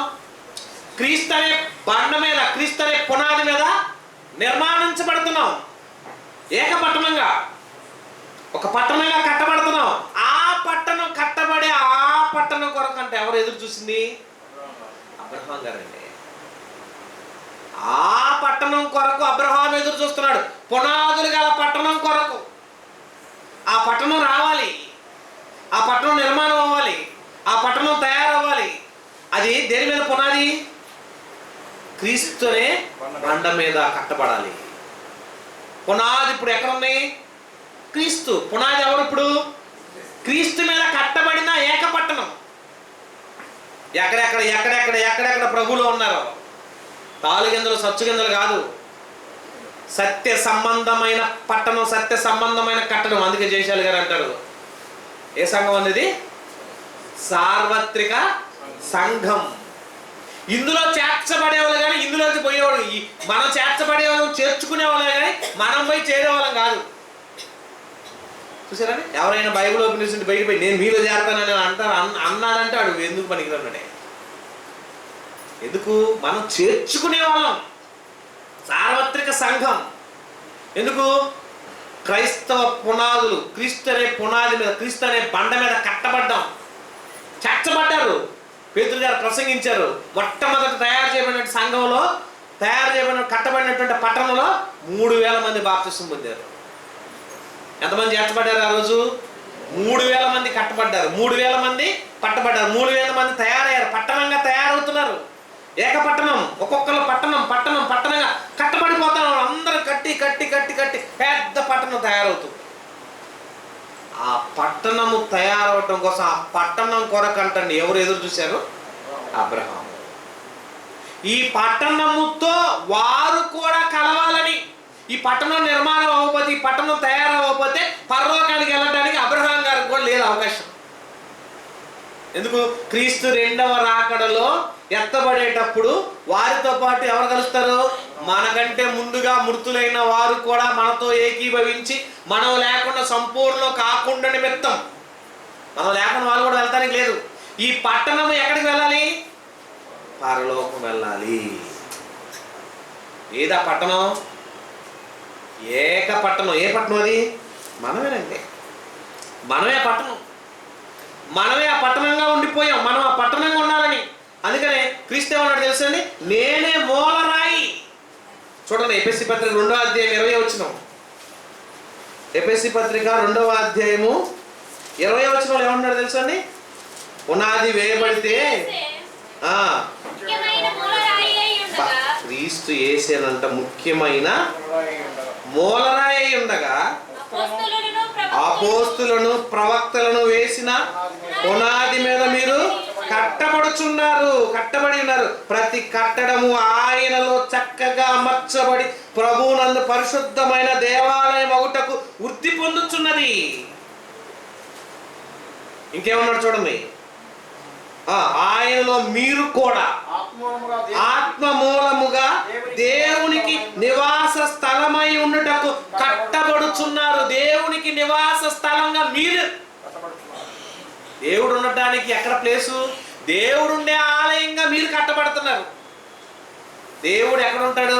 క్రీస్తు అనే బండ మీద, క్రీస్తు అనే పునాది మీద నిర్మాణించబడుతున్నాం. ఏక పట్టణంగా, ఒక పట్టణంగా కట్టబడుతున్నాం. ఆ పట్టణం కట్టబడే ఆ పట్టణం కొరకు అంటే ఎవరు ఎదురు చూసింది? అబ్రహాం గారండి. ఆ పట్టణం కొరకు అబ్రహాం ఎదురు చూస్తున్నాడు. పునాదులు గల పట్టణం కొరకు. ఆ పట్టణం రావాలి, ఆ పట్టణం నిర్మాణం అవ్వాలి. ఆ పట్టణం తయారవ్వాలి. అది దేని మీద పునాది? క్రీస్తునే బండ మీద కట్టబడాలి. పునాది ఇప్పుడు ఎక్కడ ఉన్నాయి? క్రీస్తు. పునాది ఎవరు ఇప్పుడు? క్రీస్తు మీద కట్టబడిన ఏక పట్టణం. ఎక్కడెక్కడ ప్రభువులో ఉన్నారో, తాలుగింజలు సచ్చుగింజలు కాదు, సత్య సంబంధమైన పట్టణం, సత్య సంబంధమైన కట్టడం. అందుకే జయశాలి గారు అంటారు, ఏ సంఘం అనేది? సార్వత్రిక సంఘం. ఇందులో చేర్చబడేవాళ్ళు కానీ ఇందులోకి పోయేవాళ్ళు, మనం చేర్చబడేవాళ్ళం చేర్చుకునేవాళ్ళం కానీ మనం పోయి చేరేవాళ్ళం కాదు. చూసారండి, ఎవరైనా బైబిల్ ఓపెన్ చేసి బయట పోయి నేను మీలో చేరతానని అన్నాడంటే వాడు ఎందుకు పనికిరాడే? ఎందుకు? మనం చేర్చుకునే వాళ్ళం. సార్వత్రిక సంఘం ఎందుకు? క్రైస్తవ పునాదులు, క్రీస్తు అనే పునాది మీద, క్రీస్తు అనే బండ మీద కట్టబడ్డాం, చేర్చబడ్డారు. పేతురు గారు ప్రసంగించారు, మొట్టమొదటి తయారు చేయబడిన సంఘంలో, కట్టబడినటువంటి పట్టణంలో 3000 మంది బాప్తిసం పొందారు. ఎంతమంది చేర్చబడ్డారు ఆ రోజు? 3000 మంది కట్టబడ్డారు, 3000 మంది పట్టబడ్డారు, 3000 మంది తయారయ్యారు, పట్టణంగా తయారవుతున్నారు. ఏక పట్టణం, ఒక్కొక్కరు పట్టణంగా కట్టబడిపోతారు. అందరూ కట్టి పెద్ద పట్టణం తయారవుతుంది. ఆ పట్టణము తయారవటం కోసం, ఆ పట్టణం కొరకు అంటండి ఎవరు ఎదురు చూశారు? అబ్రహాము. ఈ పట్టణముతో వారు కూడా కలవాలని, ఈ పట్టణం నిర్మాణం అవ్వకపోతే, ఈ పట్టణం తయారవ్వకపోతే పరలోకానికి వెళ్ళడానికి అబ్రహాం గారికి కూడా లేదు అవకాశం. ఎందుకు? క్రీస్తు రెండవ రాకడలో ఎత్తబడేటప్పుడు వారితో పాటు ఎవరు కలుస్తారు? మనకంటే ముందుగా మృతులైన వారు కూడా మనతో ఏకీభవించి, మనం లేకుండా సంపూర్ణ కాకుండా నిమిత్తం, మనం లేకుండా వాళ్ళు కూడా వెళ్తానికి లేదు. ఈ పట్టణం ఎక్కడికి వెళ్ళాలి? పరలోకం వెళ్ళాలి. ఏదా పట్టణం? ఏక పట్టణం. ఏ పట్టణం అది? మనమేనండి. మనమే పట్టణం, మనమే ఆ పట్టణంగా ఉండిపోయాం. మనం ఆ పట్టణంగా ఉండాలని. అందుకనే క్రీస్తు ఏమన్నాడు తెలుసండి? నేనే మూలరాయి. చూడండి, ఎఫెసీ పత్రిక 2వ అధ్యాయం 20వ వచనం. ఎఫెసీ పత్రిక 2వ అధ్యాయము 20వ వచనంలో ఏమన్నాడు తెలుసండి? పునాది వేయబడితే క్రీస్తు యేసేనంట ముఖ్యమైన మూలరాయి అయి ఉండగా అపోస్తులను ప్రవక్తలను వేసిన పునాది మీద మీరు కట్టబడి ఉన్నారు. ప్రతి కట్టడము ఆయనలో చక్కగా అమర్చబడి ప్రభువునందు పరిశుద్ధమైన దేవాలయం ఒకటకు వృద్ధి పొందుచున్నది. ఇంకేమన్నాడు చూడండి, ఆయనలో మీరు కూడా ఆత్మ మూలముగా దేవునికి నివాస స్థలమై ఉండుటకు కట్టబడుచున్నారు. దేవునికి నివాస స్థలంగా మీరు, దేవుడు ఉండటానికి ఎక్కడ ప్లేసు? దేవుడు ఉండే ఆలయంగా మీరు కట్టబడుతున్నారు. దేవుడు ఎక్కడ ఉంటాడు?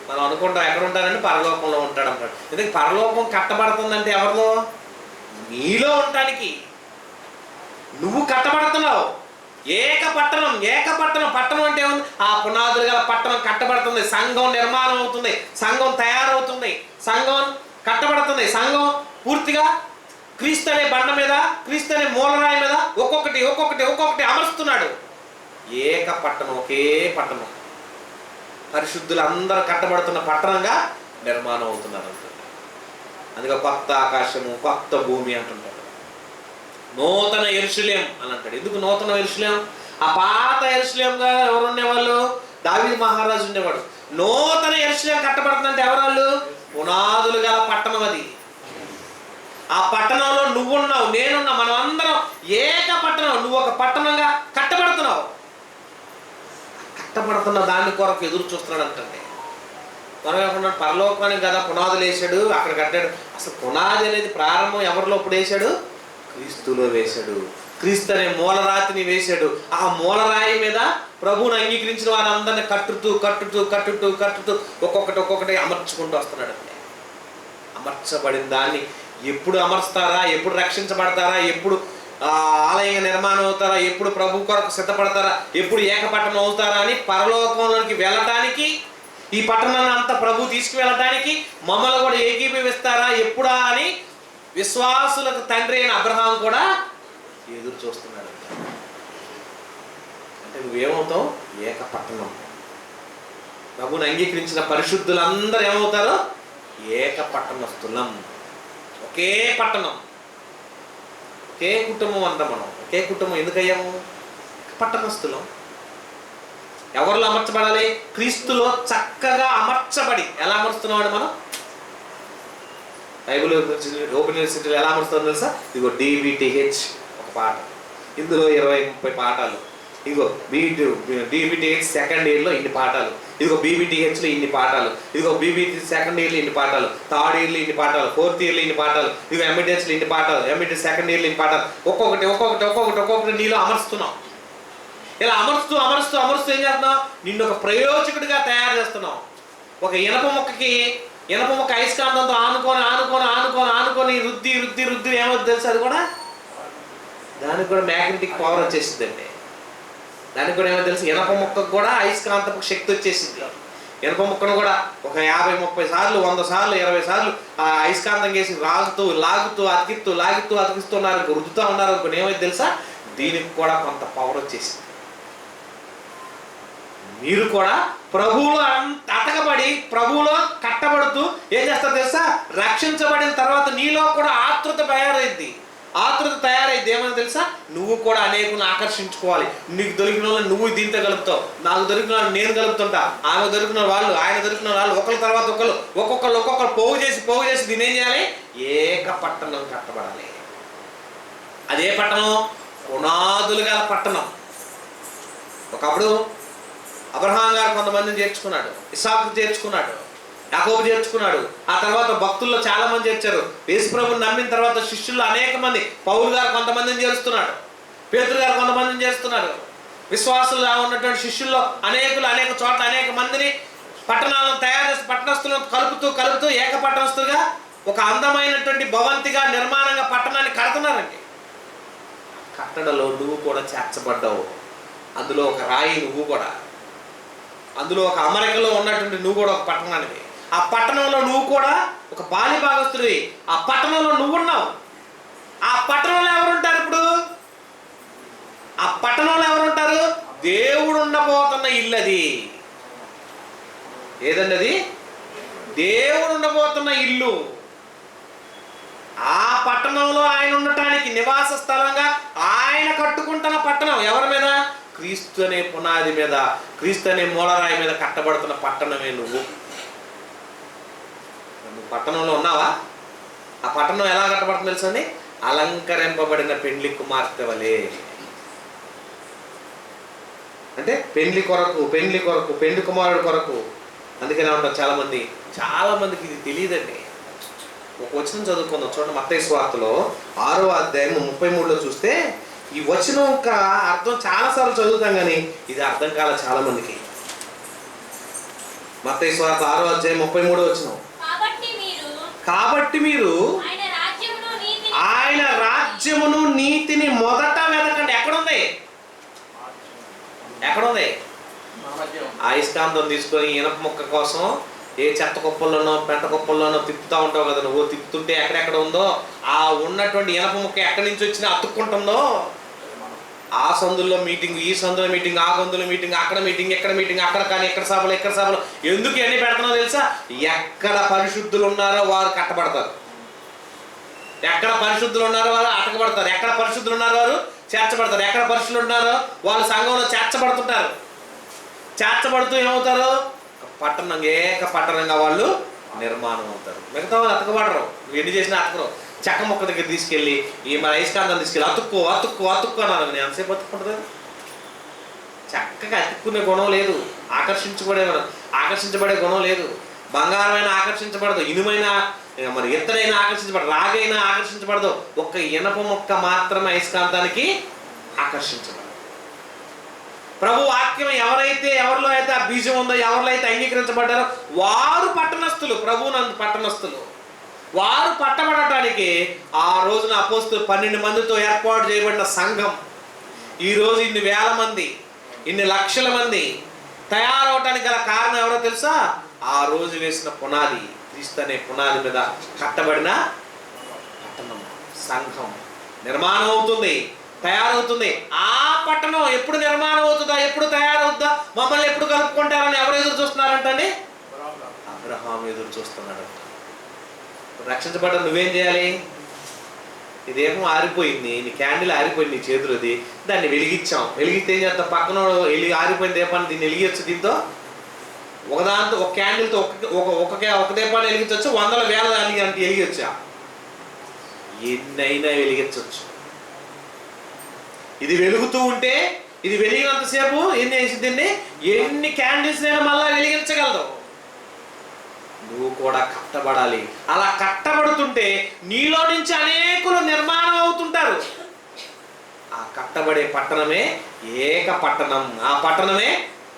మనం అనుకుంటాం ఎక్కడ ఉంటాడంటే పరలోకంలో ఉంటాడు అంటాడు. ఎందుకంటే పరలోకం కట్టబడుతుందంటే ఎవరిలో? నీలో ఉండటానికి. నువ్వు కట్టబడుతున్నావు. ఏక పట్టణం అంటే ఉంది, ఆ పునాదులు గల పట్టణం కట్టబడుతుంది. సంఘం నిర్మాణం అవుతుంది, సంఘం తయారవుతుంది, సంఘం కట్టబడుతుంది. సంఘం పూర్తిగా క్రీస్తు అనే బండ మీద, క్రీస్తు అనే మూలరాయి మీద ఒక్కొక్కటి అమరుస్తున్నాడు. ఏక పట్టణం, ఒకే పట్టణం, పరిశుద్ధులందరూ కట్టబడుతున్న పట్టణంగా నిర్మాణం అవుతున్నారు అంటుంది. అందుకే కొత్త ఆకాశము, కొత్త భూమి అంటుంటాడు. నూతన యెరూషలేం అని అంటాడు. ఎందుకు నూతన యెరూషలేం? ఆ పాత యెరూషలేంగా ఎవరు ఉండేవాళ్ళు? దావీదు మహారాజు ఉండేవాడు. నూతన యెరూషలేం కట్టబడుతుందంటే ఎవరు? వాళ్ళు పునాదులు గల పట్టణం. అది ఆ పట్టణంలో నువ్వున్నావు, నేనున్నా, మనం అందరం ఏక పట్టణం. నువ్వు ఒక పట్టణంగా కట్టబడుతున్నావు. కట్టబడుతున్న దాని కొరకు ఎదురు చూస్తున్నాడు అంటండి. మనం ఏమన్నా పరలోకానికి కదా పునాదులు వేసాడు, అక్కడ కట్టాడు. అసలు పునాది అనేది ప్రారంభం ఎవరిలో ఇప్పుడు వేశాడు? క్రీస్తులో వేశాడు. క్రీస్తు అనే మూలరాతిని వేశాడు. ఆ మూలరాయి మీద ప్రభువుని అంగీకరించిన వారందరినీ కట్టుతూ ఒక్కొక్కటి అమర్చుకుంటూ వస్తున్నాడు అండి. అమర్చబడిన దాన్ని ఎప్పుడు అమర్స్తారా, ఎప్పుడు రక్షించబడతారా, ఎప్పుడు ఆలయ నిర్మాణం అవుతారా, ఎప్పుడు ప్రభు కొరకు సిద్ధపడతారా, ఎప్పుడు ఏకపట్టణం అవుతారా అని పరలోకంలోకి వెళ్ళటానికి, ఈ పట్టణాన్ని అంతా ప్రభు తీసుకువెళ్ళటానికి మమ్మల్ని కూడా ఏకీభవిస్తారా ఎప్పుడా అని విశ్వాసులకు తండ్రి అయిన అబ్రహాం కూడా ఎదురు చూస్తున్నాడు. అంటే నువ్వేమవుతావు? ఏక పట్టణం. ప్రభువుని అంగీకరించిన పరిశుద్ధులందరూ ఏమవుతారు? ఏక పట్టణస్థులం. ఒకే పట్టణం, ఒకే కుటుంబం అంటాం మనం. ఒకే కుటుంబం ఎందుకయ్యాము? పట్టణస్థులం. ఎవరిలో అమర్చబడాలి? క్రీస్తులో చక్కగా అమర్చబడి. ఎలా అమర్చుతున్నామండి మనం? బైబిల్ ఓపెన్ యూనివర్సిటీలో ఎలా అమర్చుతుందో తెలుసా? ఇదిగో DBTH ఒక పాట, ఇందులో 20-30 పాఠాలు. ఇదిగో DBTH సెకండ్ ఇయర్లో ఇన్ని పాఠాలు, ఇదిగో BBTHలో ఇన్ని పాఠాలు, ఇదిగో BBT సెకండ్ ఇయర్లో ఇన్ని పాఠాలు, థర్డ్ ఇయర్లో ఇన్ని పాఠాలు, ఫోర్త్ ఇయర్లో ఇన్ని పాఠాలు, ఇదిగో MBTHలో ఇన్ని పాఠాలు, MBT సెకండ్ ఇయర్లో ఇన్ని పాఠాలు. ఒక్కొక్కటి నీలో అమర్చుతున్నాం. ఇలా అమరుస్తూ ఏం చేస్తున్నావు? నిన్ను ఒక ప్రయోజకుడిగా తయారు చేస్తున్నావు. ఒక ఇనప మొక్క అయస్కాంతంతో ఆనుకొని రుద్ది ఏమవుతుంది తెలుసు? అది కూడా దానికి కూడా మ్యాగ్నెటిక్ పవర్ వచ్చేసిందండి. దానికి కూడా ఏమో తెలుసు? ఇనప మొక్కకు కూడా అయస్కాంతపు శక్తి వచ్చేసింది. ఇనప మొక్కను కూడా ఒక 50-30 సార్లు, 100 సార్లు, 20 సార్లు ఆ అయస్కాంతం చేసి లాగుతూ అతికిస్తున్నారు, రుద్దుతూ ఉన్నారు అనుకుని ఏమైంది తెలుసా? దీనికి కూడా కొంత పవర్ వచ్చేసింది. మీరు కూడా ప్రభువులో అతకబడి, ప్రభువులో కట్టబడుతూ ఏం చేస్తారు తెలుసా? రక్షించబడిన తర్వాత నీలో కూడా ఆతృత తయారైద్ది. ఏమని తెలుసా? నువ్వు కూడా అనేకులను ఆకర్షించుకోవాలి. నీకు దొరికిన వాళ్ళు నువ్వు దీంతో కలుపుతావు, నాకు దొరికిన వాళ్ళు నేను కలుపుతుంటా, ఆమె దొరికిన వాళ్ళు ఆయన దొరికిన వాళ్ళు, ఒకరి తర్వాత ఒక్కొక్కరు పోగు చేసి దీని ఏం చేయాలి? ఏక పట్టణం కట్టబడాలి. అదే పట్టణం పునాదులు గల పట్టణం. ఒకప్పుడు అబ్రహాం గారు కొంతమందిని చేర్చుకున్నాడు, ఇస్సాకు చేర్చుకున్నాడు, యాకోబు చేర్చుకున్నాడు. ఆ తర్వాత భక్తుల్లో చాలా మంది చేర్చారు. యేసుప్రభుని నమ్మిన తర్వాత శిష్యుల్లో అనేక మంది, పౌలు గారు కొంతమందిని చేరుస్తున్నాడు, పేతురు గారు కొంతమందిని చేరుస్తున్నాడు. విశ్వాసులుగా ఉన్నటువంటి శిష్యుల్లో అనేక చోట్ల అనేక మందిని పట్టణాలను తయారు చేసి పట్టణస్థులను కలుపుతూ ఏక పట్టణస్థులుగా ఒక అందమైనటువంటి భవంతిగా నిర్మాణంగా పట్టణాన్ని కడుతున్నారండి. కట్టడలో నువ్వు కూడా చేర్చబడ్డావు. అందులో ఒక రాయి నువ్వు కూడా, అందులో ఒక అమెరికాలో ఉన్నటువంటి నువ్వు కూడా ఒక పట్టణానికి. ఆ పట్టణంలో నువ్వు కూడా ఒక పాలి భాగస్తుడివి. ఆ పట్టణంలో నువ్వు ఉన్నావు. ఆ పట్టణంలో ఎవరుంటారు? ఇప్పుడు ఆ పట్టణంలో ఎవరుంటారు? దేవుడు ఉండబోతున్న ఇల్లు అది. ఏదండి అది? దేవుడు ఉండబోతున్న ఇల్లు. ఆ పట్టణంలో ఆయన ఉండటానికి నివాస స్థలంగా ఆయన కట్టుకుంటున్న పట్టణం ఎవరి మీద? క్రీస్తు అనే పునాది మీద, క్రీస్తు అనే మూలరాయి మీద కట్టబడుతున్న పట్టణమే నువ్వు. పట్టణంలో ఉన్నావా? ఆ పట్టణం ఎలా కట్టబడుతుంది తెలుసండి? అలంకరింపబడిన పెండ్లి కుమార్తె వలె. అంటే పెండ్లి కొరకు, పెండ్లి కుమారుడు కొరకు. అందుకనే ఉంటారు చాలా మందికి ఇది తెలియదండి. ఒక వచనం చదువుకుందాం చూడండి. మత్తయి సువార్తలో 6వ అధ్యాయం 33లో చూస్తే ఈ వచనం యొక్క అర్థం చాలాసార్లు చదువుతాం కానీ ఇది అర్థం కాల చాలా మందికి. మత్తయి సువార్త 6వ అధ్యాయం 33వ వచనం. కాబట్టి మీరు ఆయన రాజ్యమును నీతిని మొదట వెతకండి. ఎక్కడుంది? అయస్కాంతం తీసుకొని ఇనప మొక్క కోసం ఏ చెత్త కుప్పల్లోనో పెంట కుప్పల్లోనో తిప్పుతూ ఉంటావు కదా నువ్వు. తిప్పుతుంటే ఎక్కడెక్కడ ఉందో ఆ ఉన్నటువంటి ఇనప మొక్క ఎక్కడి నుంచి వచ్చినా అతుక్కుంటుందో, ఆ సందుల్లో మీటింగ్, ఈ సందులో మీటింగ్, ఆ గొంతులో మీటింగ్, అక్కడ మీటింగ్, ఎక్కడ మీటింగ్, అక్కడ కానీ ఎక్కడ సభలు ఎందుకు ఎన్ని పెడుతున్నావు తెలుసా? ఎక్కడ పరిశుద్ధులు ఉన్నారో వారు కట్టబడతారు, ఎక్కడ పరిశుద్ధులు ఉన్నారో వారు అటకబడతారు, ఎక్కడ పరిశుద్ధులు ఉన్నారో వారు చేర్చబడతారు, ఎక్కడ పరిశుద్ధులు ఉన్నారో వాళ్ళు సంఘంలో చేర్చబడుతుంటారు. చేర్చబడుతూ ఏమవుతారు? ఏక పట్టణంగా వాళ్ళు నిర్మాణం అవుతారు. మిగతా వాళ్ళు అతకబడరు. నువ్వు ఎన్ని చేసినా అతకరు. చెక్క మొక్క దగ్గర తీసుకెళ్ళి ఈ మన అయస్కాంతం తీసుకెళ్ళి అతుక్కు అన్నారు. నేను ఎంతసేపు అతుక్కుంటుంది? చక్కగా అతుక్కునే గుణం లేదు, ఆకర్షించబడే గుణం లేదు. బంగారమైన ఆకర్షించబడదు, ఇనుమైన మరి ఎత్తడైనా ఆకర్షించబడదు, రాగైనా ఆకర్షించబడదు. ఒక్క ఇనప మొక్క మాత్రమే అయస్కాంతానికి ఆకర్షించబడదు. ప్రభు వాక్యం ఎవరిలో అయితే ఆ బీజం ఉందో, ఎవరిలో అయితే అంగీకరించబడ్డారో వారు పట్టణస్థులు, ప్రభువునందు పట్టణస్థులు. వారు పట్టబడటానికి ఆ రోజున అపోస్తలులు 12 మందితో ఏర్పాటు చేయబడిన సంఘం ఈరోజు ఇన్ని వేల మంది, ఇన్ని లక్షల మంది తయారవటానికి గల కారణం ఎవరో తెలుసా? ఆ రోజు వేసిన పునాది, క్రీస్తు అనే పునాది మీద కట్టబడిన పట్టణం, సంఘం నిర్మాణం అవుతుంది. తయారవుతుంది. ఆ పట్టణం ఎప్పుడు నిర్మాణం అవుతుందా, ఎప్పుడు తయారవుతుందా, మమ్మల్ని ఎప్పుడు కలుపుకుంటారని ఎవరు ఎదురు చూస్తున్నారంటండి? అబ్రహాం ఎదురు చూస్తున్నాడు. రక్షించబడ్డ నువ్వేం చేయాలి? నీ దీపం ఆరిపోయింది, నీ క్యాండిల్ ఆరిపోయింది నీ చేతులది, దాన్ని వెలిగించాం. వెలిగిస్తే ఏం చేస్తాం? పక్కన ఆరిపోయిన దీపాన్ని దీన్ని వెలిగించు. దీంతో ఒకదాంతో ఒక క్యాండిల్తో ఒక దీపాన్ని వెలిగించవచ్చు, వందల వేల దానికి అంత వెలిగించా, ఎన్నైనా వెలిగించవచ్చు. ఇది వెలుగుతూ ఉంటే, ఇది వెలిగినంతసేపు ఎన్ని వేసిందండి, ఎన్ని క్యాండిల్స్ నేను మళ్ళా వెలిగించగలదు. నువ్వు కూడా కట్టబడాలి. అలా కట్టబడుతుంటే నీలో నుంచి అనేకులు నిర్మాణం అవుతుంటారు. ఆ కట్టబడే పట్టణమే ఏక పట్టణం. ఆ పట్టణమే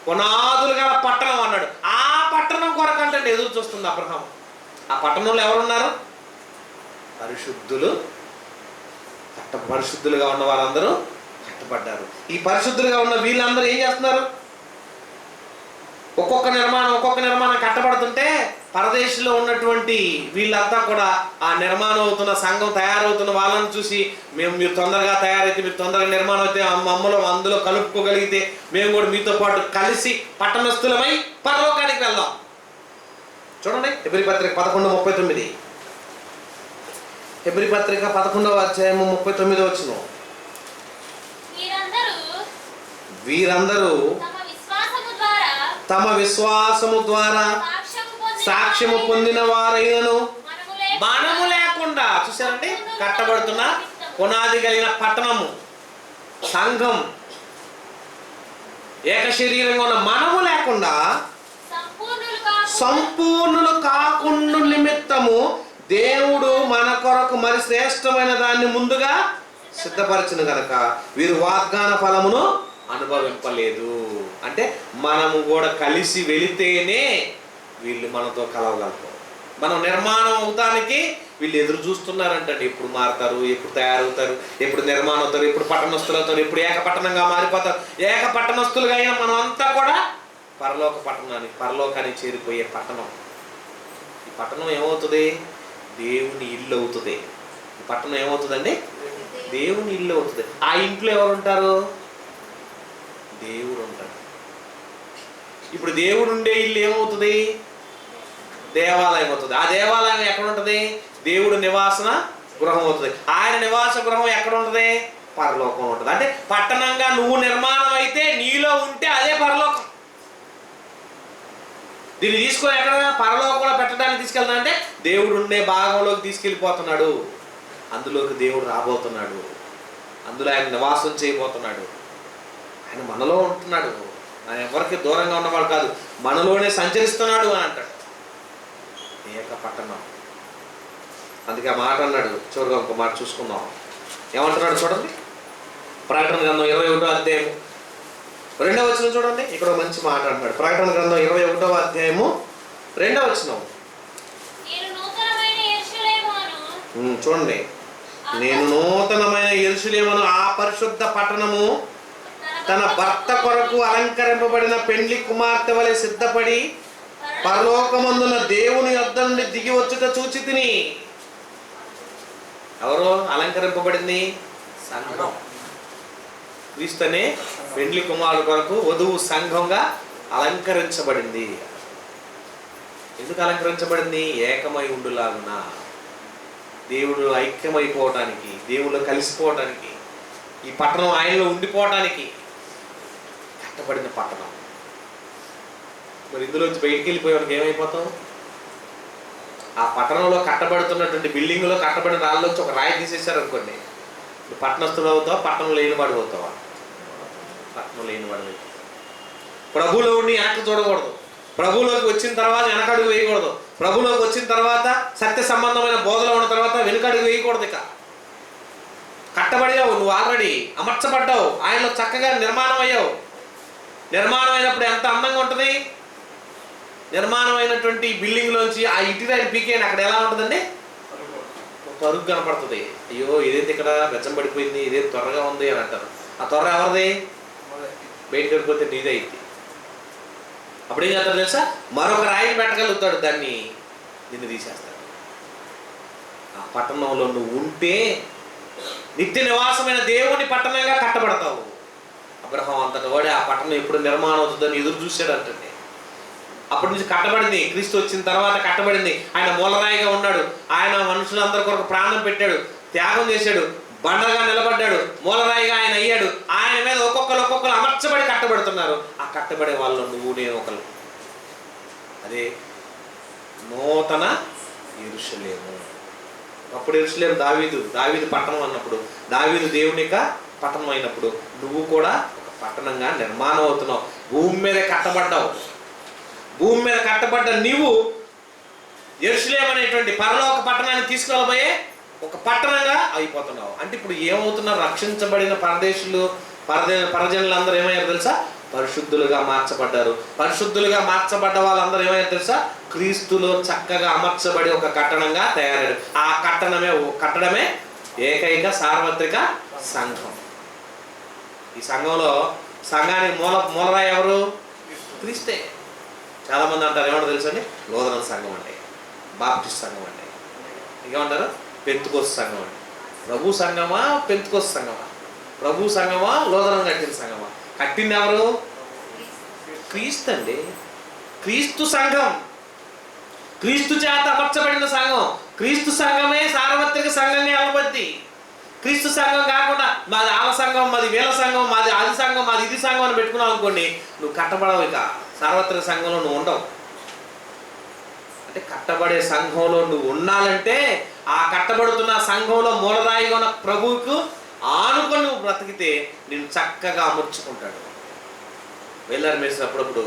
పునాదులు గల పట్టణం అన్నాడు. ఆ పట్టణం కొరకంటే ఎదురు చూస్తుంది అబ్రహాం. ఆ పట్టణంలో ఎవరున్నారు? పరిశుద్ధులు. పరిశుద్ధులుగా ఉన్న వారందరూ కట్టబడ్డారు. ఈ పరిశుద్ధులుగా ఉన్న వీళ్ళందరూ ఏం చేస్తున్నారు? ఒక్కొక్క నిర్మాణం కట్టబడుతుంటే పరదేశంలో ఉన్నటువంటి వీళ్ళంతా కూడా ఆ నిర్మాణం అవుతున్న సంఘం తయారవుతున్న వాళ్ళని చూసి, మీరు తొందరగా తయారైతే, మీరు తొందరగా నిర్మాణం అయితే మమ్మల్ని అందులో కలుపుకోగలిగితే మేము కూడా మీతో పాటు కలిసి పట్టణస్థులమై పరలోకానికి వెళ్దాం. చూడండి హెబ్రీ పత్రిక 11:39. హెబ్రీ పత్రిక 11:39 వీరందరూ తమ విశ్వాసము ద్వారా సాక్ష్యము పొందిన వారైనను మనము లేకుండా, చూసారండి, కట్టబడుతున్న పునాది కలిగిన పట్టణము, సంఘం, ఏక శరీరంగా ఉన్న మనము లేకుండా సంపూర్ణులు కాకుండా నిమిత్తము దేవుడు మన కొరకు మరి శ్రేష్టమైన దాన్ని ముందుగా సిద్ధపరచును గనక వీరు వాగ్దాన ఫలమును అనుభవింపలేదు. అంటే మనము కూడా కలిసి వెళితేనే వీళ్ళు మనతో కలవగలరు. మనం నిర్మాణం అవటానికి వీళ్ళు ఎదురు చూస్తున్నారంటండి. ఎప్పుడు మారుతారు, ఎప్పుడు తయారవుతారు, ఎప్పుడు నిర్మాణం అవుతారు, ఎప్పుడు పట్టణస్థులు అవుతారు, ఎప్పుడు ఏక పట్టణంగా మారిపోతారు. ఏక పట్టణస్థులుగా అయినా మనం అంతా కూడా పరలోకానికి చేరిపోయే పట్టణం. ఈ పట్టణం ఏమవుతుంది? దేవుని ఇల్లు అవుతుంది. ఈ పట్టణం ఏమవుతుందండి? దేవుని ఇల్లు అవుతుంది. ఆ ఇంట్లో ఎవరు ఉంటారు? దేవుడు ఉంటాడు. ఇప్పుడు దేవుడు ఉండే ఇల్లు ఏమవుతుంది? దేవాలయం అవుతుంది. ఆ దేవాలయం ఎక్కడ ఉంటుంది? దేవుడు నివాసన గృహం అవుతుంది. ఆయన నివాస గృహం ఎక్కడ ఉంటుంది? పరలోకం ఉంటుంది. అంటే పట్టణంగా నువ్వు నిర్మాణం అయితే, నీలో ఉంటే అదే పరలోకం. దీన్ని తీసుకొని ఎక్కడ పరలోకంలో పెట్టడానికి తీసుకెళ్తా అంటే దేవుడు ఉండే భాగంలోకి తీసుకెళ్ళిపోతున్నాడు. అందులోకి దేవుడు రాబోతున్నాడు. అందులో ఆయన నివాసం చేయబోతున్నాడు. ఆయన మనలో ఉంటున్నాడు. ఆయన ఎవరికి దూరంగా ఉన్నవాడు కాదు, మనలోనే సంచరిస్తున్నాడు అని అంటాడు. ఏక పట్టణం. అందుకే ఆ మాట అన్నాడు. చివరిగా ఒక మాట చూసుకుందాం. ఏమంటున్నాడు చూడండి, ప్రకటన గ్రంథం 21వ అధ్యాయం 2వ వచనం చూడండి. ఇక్కడ మంచి మాట అంటున్నాడు. ప్రకటన గ్రంథం 21వ అధ్యాయము 2వ వచనం చూడండి. నేను నూతనమైన యెరూషలేమును, ఆ పరిశుద్ధ పట్టణము తన భర్త కొరకు అలంకరింపబడిన పెండ్లి కుమార్తె వలె సిద్ధపడి పరలోకమందున దేవుని యొద్ద నుండి దిగి వచ్చుట చూచి తిని. ఎవరు అలంకరింపబడింది? సంఘం. క్రీస్తునే పెండ్లి కుమారుడు కొరకు వధువు సంఘంగా అలంకరించబడింది. ఎందుకు అలంకరించబడింది? ఏకమై ఉండులాగున, దేవుడు ఐక్యమైపోవటానికి, దేవుళ్ళు కలిసిపోవటానికి, ఈ పట్టణం ఆయనలో ఉండిపోవటానికి కట్టబడిన పట్టణం. మరి ఇందులోంచి బయటికి వెళ్ళిపోయేవాడికి ఏమైపోతావు? ఆ పట్టణంలో కట్టబడుతున్నటువంటి బిల్డింగ్లో కట్టబడిన రాళ్ళలోంచి ఒక రాయి తీసేశారు అనుకోండి, నువ్వు పట్టణస్థుడు అవుతావా, పట్టణం లేనివాడు అవుతావా? పట్టణం లేనివాడు. ప్రభువులో ఉండి వెనక్కి చూడకూడదు. ప్రభువులోకి వచ్చిన తర్వాత వెనకడుగు వేయకూడదు. ప్రభువులోకి వచ్చిన తర్వాత సత్య సంబంధమైన బోధలో ఉన్న తర్వాత వెనుకడుగు వేయకూడదు. ఇక కట్టబడియావు, నువ్వు ఆల్రెడీ అమర్చబడ్డావు, ఆయనలో చక్కగా నిర్మాణం అయ్యావు. నిర్మాణం అయినప్పుడు ఎంత అందంగా ఉంటుంది? నిర్మాణం అయినటువంటి బిల్డింగ్లోంచి ఆ ఇటురాయి పీకేయండి, అక్కడ ఎలా ఉంటుందండి? తరుగు కనపడుతుంది. అయ్యో ఇదైతే ఇక్కడ బెచ్చం పడిపోయింది, ఇదే త్వరగా ఉంది అని అంటారు. ఆ త్వర ఎవరిది? బయటకు వెళ్ళిపోతే నీదే అయింది. అప్పుడు ఏం చేస్తాడు తెలుసా? మరొక రాయిని పెట్టగలుగుతాడు, దాన్ని నిన్ను తీసేస్తాడు. ఆ పట్టణంలో నువ్వు ఉంటే నిత్య నివాసమైన దేవుని పట్టణంగా కట్టబడతావు. అబ్రహాం అంతటి వాడే ఆ పట్టణం ఎప్పుడు నిర్మాణం అవుతుందని ఎదురు చూశాడు అంటే. అప్పటి నుంచి కట్టబడింది. క్రీస్తు వచ్చిన తర్వాత కట్టబడింది. ఆయన మూలరాయిగా ఉన్నాడు. ఆయన మనుషులందరి కొరకు ప్రాణం పెట్టాడు, త్యాగం చేశాడు, బండగా నిలబడ్డాడు, మూలరాయిగా ఆయన అయ్యాడు. ఆయన మీద ఒక్కొక్కరు అమర్చబడి కట్టబడుతున్నారు. ఆ కట్టబడే వాళ్ళు నువ్వు నేను ఒకరు. అదే నూతన యెరూషలేము. అప్పుడు యెరూషలేము దావీదు పట్టణం అన్నప్పుడు, దావీదు దేవుని యొక్క పట్టణం అయినప్పుడు నువ్వు కూడా ఒక పట్టణంగా నిర్మాణం అవుతున్నావు. భూమి మీద కట్టబడ్డావు. భూమి మీద కట్టబడ్డ నీవు యెరూషలేము అనేటువంటి పరలోక పట్టణాన్ని తీసుకెళ్ళబోయే ఒక పట్టణంగా అయిపోతున్నావు. అంటే ఇప్పుడు ఏమవుతున్నారు? రక్షించబడిన పరజనులందరూ ఏమయ్యారు తెలుసా? పరిశుద్ధులుగా మార్చబడ్డారు. పరిశుద్ధులుగా మార్చబడ్డ వాళ్ళందరూ ఏమయ్యారు తెలుసా? క్రీస్తులో చక్కగా అమర్చబడి ఒక కట్టడంగా తయారయ్యారు. ఆ కట్టడమే ఏకైక సార్వత్రిక సంఘం. ఈ సంఘానికి మూలరాయి ఎవరు? క్రీస్తే. చాలా మంది అంటారు ఏమంటారు తెలుసా అండి? లూథరన్ సంఘం అంటే, బాప్టిస్ట్ సంఘం అంటే, ఇంకేమంటారు? పెంతెకోస్తు సంఘం అంటే. ప్రభు సంఘమా పెంతెకోస్తు సంఘమా? ప్రభు సంఘమా లూథరన్ కట్టిన సంఘమా? కట్టింది ఎవరు? క్రీస్తు అండి. క్రీస్తు సంఘం, క్రీస్తు చేత అమర్చబడిన సంఘం. క్రీస్తు సంఘమే సార్వత్రిక సంఘంగా అలబద్ది. క్రీస్తు సంఘం కాకుండా మాది ఆల సంఘం, మాది వీళ్ళ సంఘం, మాది అది సంఘం, మాది ఇది సంఘం అని పెట్టుకున్నావు అనుకోండి, నువ్వు కట్టబడవు. ఇక సార్వత్రిక సంఘంలో నువ్వు ఉండవు. అంటే కట్టబడే సంఘంలో నువ్వు ఉండాలంటే ఆ కట్టబడుతున్న సంఘంలో మూలరాయిగా ఉన్న ప్రభువుకు ఆనుకొని నువ్వు బ్రతికితే నేను చక్కగా అమర్చుకుంటాడు. వేలారు మేసిన అప్పుడప్పుడు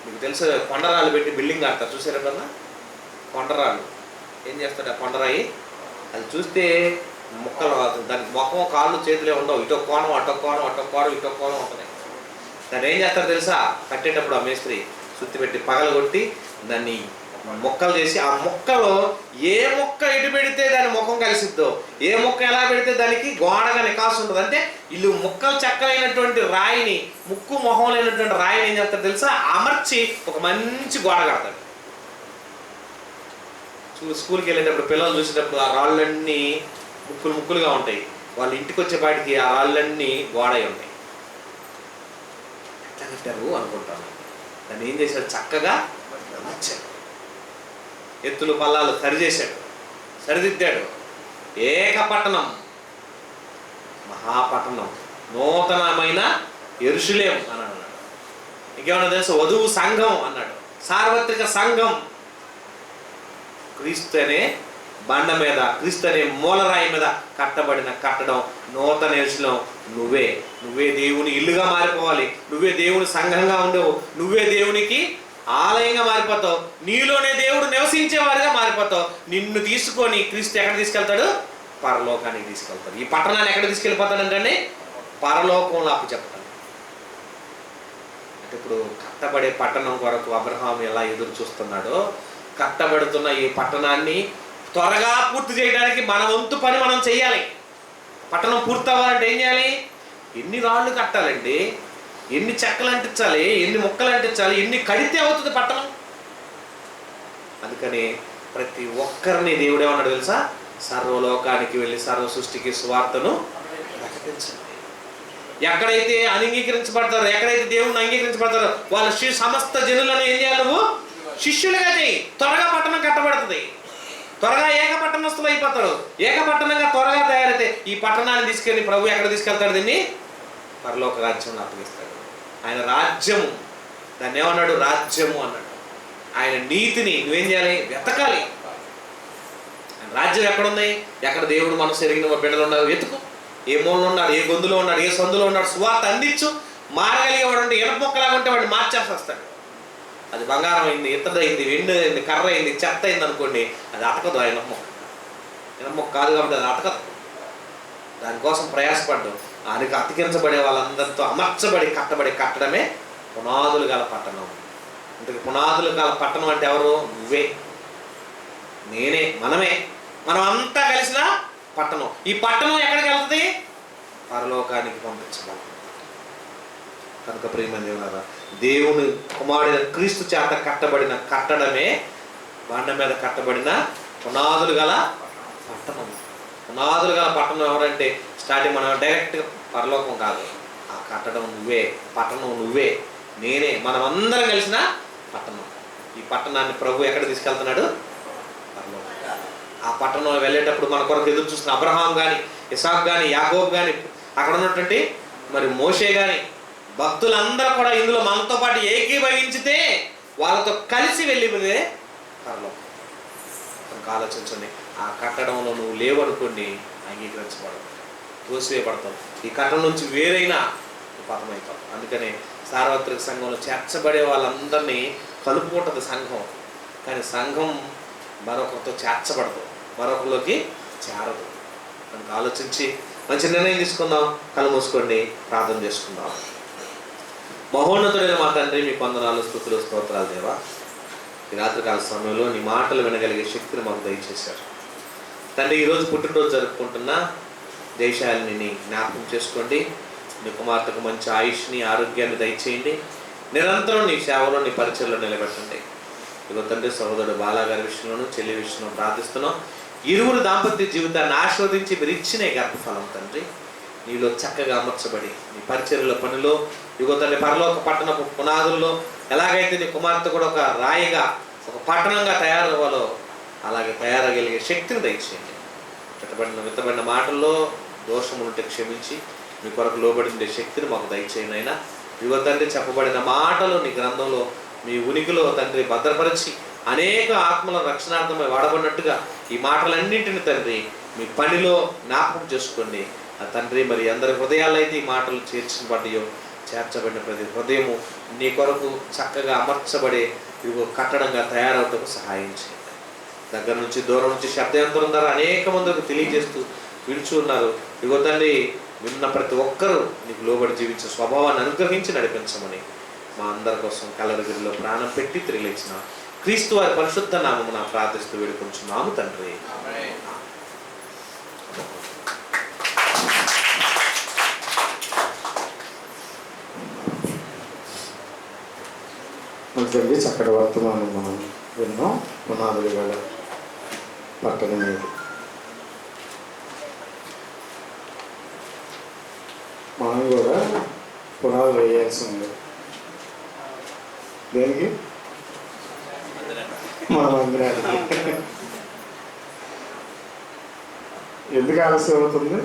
మీకు తెలుసు, కొండరాళ్ళు పెట్టి బిల్డింగ్ కడతారు. చూసారు కన్నా? కొండరాళ్ళు ఏం చేస్తాడు? ఆ కొండరాయి అది చూస్తే ముక్కలు, దానికి ముఖం కాళ్ళు చేతులే ఉండవు. ఇటో కోణం అటో కోణం, అటో కోణం ఇటో కోణం ఉంటుంది. దాన్ని ఏం చేస్తారు తెలుసా? కట్టేటప్పుడు ఆ మేస్త్రి సుత్తి పెట్టి పగలగొట్టి దాన్ని మొక్కలు చేసి, ఆ మొక్కలో ఏ మొక్క ఎటు పెడితే దాని ముఖం కలిసిద్దో, ఏ మొక్క ఎలా పెడితే దానికి గోడగా నికాసు ఉంటుంది. అంటే వీళ్ళు ముక్కలు చెక్కలైనటువంటి రాయిని, ముక్కు మొహం లేనటువంటి రాయిని ఏం చేస్తారు తెలుసా? అమర్చి ఒక మంచి గోడ కడతాడు. స్కూల్కి వెళ్ళేటప్పుడు పిల్లలు చూసేటప్పుడు ఆ రాళ్ళన్నీ ముక్కులుగా ఉంటాయి. వాళ్ళ ఇంటికి వచ్చేపాటికి ఆ రాళ్ళన్నీ గోడై ఉంటాయి. ఎట్లా కట్టారు అనుకుంటాను. దాన్ని ఏం చేశాడు? చక్కగా అమర్చాడు. ఎత్తులు పల్లాలు సరిచేశాడు, సరిదిద్దాడు. ఏకపట్టణం, మహాపట్టణం, నూతనమైన యెరూషలేము అని అన్నాడు. ఇంకేమన్నా తెలుసు? వధువు సంఘం అన్నాడు. సార్వత్రిక సంఘం. క్రీస్తు అనే బండ మీద, క్రీస్తు అనే మూలరాయి మీద కట్టబడిన కట్టడం నూతన యెరూషలేము. నువ్వే దేవుని ఇల్లుగా మారిపోవాలి. నువ్వే దేవుని సంఘంగా ఉండవు. నువ్వే దేవునికి ఆలయంగా మారిపోతావు. నీలోనే దేవుడు నివసించేవారుగా మారిపోతావు. నిన్ను తీసుకొని క్రీస్తు ఎక్కడ తీసుకెళ్తాడు? పరలోకానికి తీసుకెళ్తాడు. ఈ పట్టణాన్ని ఎక్కడ తీసుకెళ్ళిపోతాడంటే పరలోకంలో అప్పు చెప్తాడు. అంటే ఇప్పుడు కట్టబడే పట్టణం కొరకు అబ్రహాం ఎలా ఎదురు చూస్తున్నాడో, కట్టబడుతున్న ఈ పట్టణాన్ని త్వరగా పూర్తి చేయడానికి మన వంతు పని మనం చెయ్యాలి. పట్టణం పూర్తి అవ్వాలంటే ఏం చేయాలి? ఎన్ని రాళ్ళు కట్టాలండి, ఎన్ని చెక్కలు అంటించాలి, ఎన్ని ముక్కలు అంటించాలి, ఎన్ని కడితే అవుతుంది పట్టణం. అందుకని ప్రతి ఒక్కరిని దేవుడు ఏమన్నాడు తెలుసా? సర్వలోకానికి వెళ్ళి సర్వ సృష్టికి సువార్తను ప్రకటించండి. ఎక్కడైతే అంగీకరించబడతారో, ఎక్కడైతే దేవుని అంగీకరించబడతారో వాళ్ళ సమస్త జనులను ఏం చేయాలి? నువ్వు శిష్యులుగా చేయి. త్వరగా పట్టణం కట్టబడుతుంది. త్వరగా ఏకపట్టణస్తులు అయిపోతారు. ఏకపట్టణంగా త్వరగా తయారైతే ఈ పట్టణాన్ని తీసుకెళ్ళి ప్రభు ఎక్కడ తీసుకెళ్తాడు? దీన్ని పరలోక రాజ్యంలో అప్పగిస్తాడు. ఆయన రాజ్యము, దాన్ని ఏమన్నాడు? రాజ్యము అన్నాడు. ఆయన నీతిని నువ్వేం చేయాలి? వెతకాలి. ఆయన రాజ్యం ఎక్కడుంది? ఎక్కడ దేవుడు మనసు ఎరిగిన బిడ్డలు ఉన్నారు వెతుకు. ఏ మూలలో ఉన్నాడు, ఏ గొంతులో ఉన్నాడు, ఏ సందులో ఉన్నాడు, సువార్త అందించు. మారగలిగేవాడు ఉంటే ఇనప మొక్కలాగా ఉంటే వాడిని మార్చేసి వస్తాడు. అది బంగారం అయింది, ఇత్తడైంది, వెండి అయింది, కర్ర అయింది, చెత్త అయింది అనుకోండి, అది అతకదు. ఆ ఇనప మొక్క కాదు కాబట్టి అది అతకదు. దానికోసం ప్రయాసపడ్డు. ఆయనకు అతికించబడే వాళ్ళందరితో అమర్చబడి కట్టడమే పునాదులు గల పట్టణం. అంటే పునాదులు గల పట్టణం అంటే ఎవరు? నువ్వే, నేనే, మనం అంతా కలిసిన పట్టణం. ఈ పట్టణం ఎక్కడికి వెళ్తుంది? పరలోకానికి పంపించబడుతుంది. కనుక ప్రియమైన దేవులారా, దేవుని కుమారుడైన క్రీస్తు చేత కట్టబడిన కట్టడమే బండ మీద కట్టబడిన పునాదులు గల పట్టణం. పునాదులుగా పట్టణం ఎవరంటే స్టార్టింగ్ మనం డైరెక్ట్గా పరలోకం కాదు, ఆ కట్టడం నువ్వే, పట్టణం నువ్వే, నేనే, మనం అందరం కలిసిన పట్టణం. ఈ పట్టణాన్ని ప్రభు ఎక్కడ తీసుకెళ్తున్నాడు? పరలోకం. ఆ పట్టణంలో వెళ్ళేటప్పుడు మన కొరకు ఎదురు చూస్తున్న అబ్రహాం కానీ, ఇసాక్ కానీ, యాకోబు కానీ, అక్కడ ఉన్నటువంటి మరి మోషే కానీ, భక్తులందరూ కూడా ఇందులో మనతో పాటు ఏకీభవించితే వాళ్ళతో కలిసి వెళ్ళిపోతే పరలోకం. కనుక ఆలోచించండి, ఆ కట్టడంలో నువ్వు లేవనుకోండి అంగీకరించబడవు, తోసివేయబడతావు. ఈ కట్టడం నుంచి వేరైనా నువ్వు పతమవుతావు. అందుకనే సార్వత్రిక సంఘంలో చేర్చబడే వాళ్ళందరినీ కలుపుకుంటుంది సంఘం, కానీ సంఘం మరొకరితో చేర్చబడదు, మరొకరిలోకి చేరదు. కనుక ఆలోచించి మంచి నిర్ణయం తీసుకుందాం. కళ్ళు మూసుకోండి, ప్రార్థన చేసుకుందాం. మహోన్నతుడైన మా తండ్రి, మీ వందనాలు, స్తుతులు, స్తోత్రాలు దేవా. ఈ రాత్రికాల సమయంలో నీ మాటలు వినగలిగే శక్తిని మాకు దయచేశారు తండ్రి. ఈరోజు పుట్టినరోజు జరుపుకుంటున్న జయశాలిని జ్ఞాపకం చేసుకోండి. నీ కుమార్తెకు మంచి ఆయుష్ని, ఆరోగ్యాన్ని దయచేయండి. నిరంతరం నీ సేవలో, నీ పరిచయంలో నిలబెట్టండి. ఇదిగో తండ్రి, సహోదరుడు బాలాగారి విషయంలోనూ, చెల్లి విషయంలో ప్రార్థిస్తున్నాం. ఇరువురు దాంపత్య జీవితాన్ని ఆస్వాదించి మీరు ఇచ్చిన గర్భఫలం తండ్రి నీలో చక్కగా అమర్చబడి నీ పరిచర్యల పనిలో, ఇదిగో తండ్రి, పరలోక పట్టణపు పునాదుల్లో ఎలాగైతే నీ కుమార్తె కూడా ఒక రాయిగా, ఒక పట్టణంగా తయారవ్వాలో అలాగే తయారగలిగే శక్తిని దయచేయండి. విత్తబడిన మాటల్లో దోషములుంటే క్షమించి మీ కొరకు లోబడిండే శక్తిని మాకు దయచేయండి. అయినా ఇదిగో తండ్రి, చెప్పబడిన మాటలు నీ గ్రంథంలో మీ ఉనికిలో తండ్రి భద్రపరిచి అనేక ఆత్మల రక్షణార్థమై వాడబడినట్టుగా ఈ మాటలన్నింటిని తండ్రి మీ పనిలో జ్ఞాపకం చేసుకోండి. ఆ తండ్రి, మరి అందరి హృదయాల్లో అయితే ఈ మాటలు చేర్చబడ్డాయో, చేర్చబడిన ప్రతి హృదయము నీ కొరకు చక్కగా అమర్చబడే ఇదిగో కట్టడంగా తయారవటకు సహాయం చేయండి. దగ్గర నుంచి దూరం నుంచి శబ్దాంతరం ద్వారా అనేక మందికి తెలియజేస్తూ విడుచు ఉన్నారు. ఇదిగో తండ్రి, విన్న ప్రతి ఒక్కరూ నీకు లోబడి జీవించే స్వభావాన్ని అనుగ్రహించి నడిపించమని మా అందరి కోసం కలరగిరిలో ప్రాణం పెట్టి తిరిగి లేచిన క్రీస్తు వారి పరిశుద్ధ నామమున ప్రార్థిస్తూ వేడుకుంటున్నాము తండ్రి. మంచి చక్కటి వర్తమానం మనం విన్నాం. పునాదులు గల పట్టణం మీద మనం కూడా పునాదులు వేయాల్సి ఉంది. దేనికి? మన మందిరానికి. ఎందుకు ఆలస్యం అవుతుంది?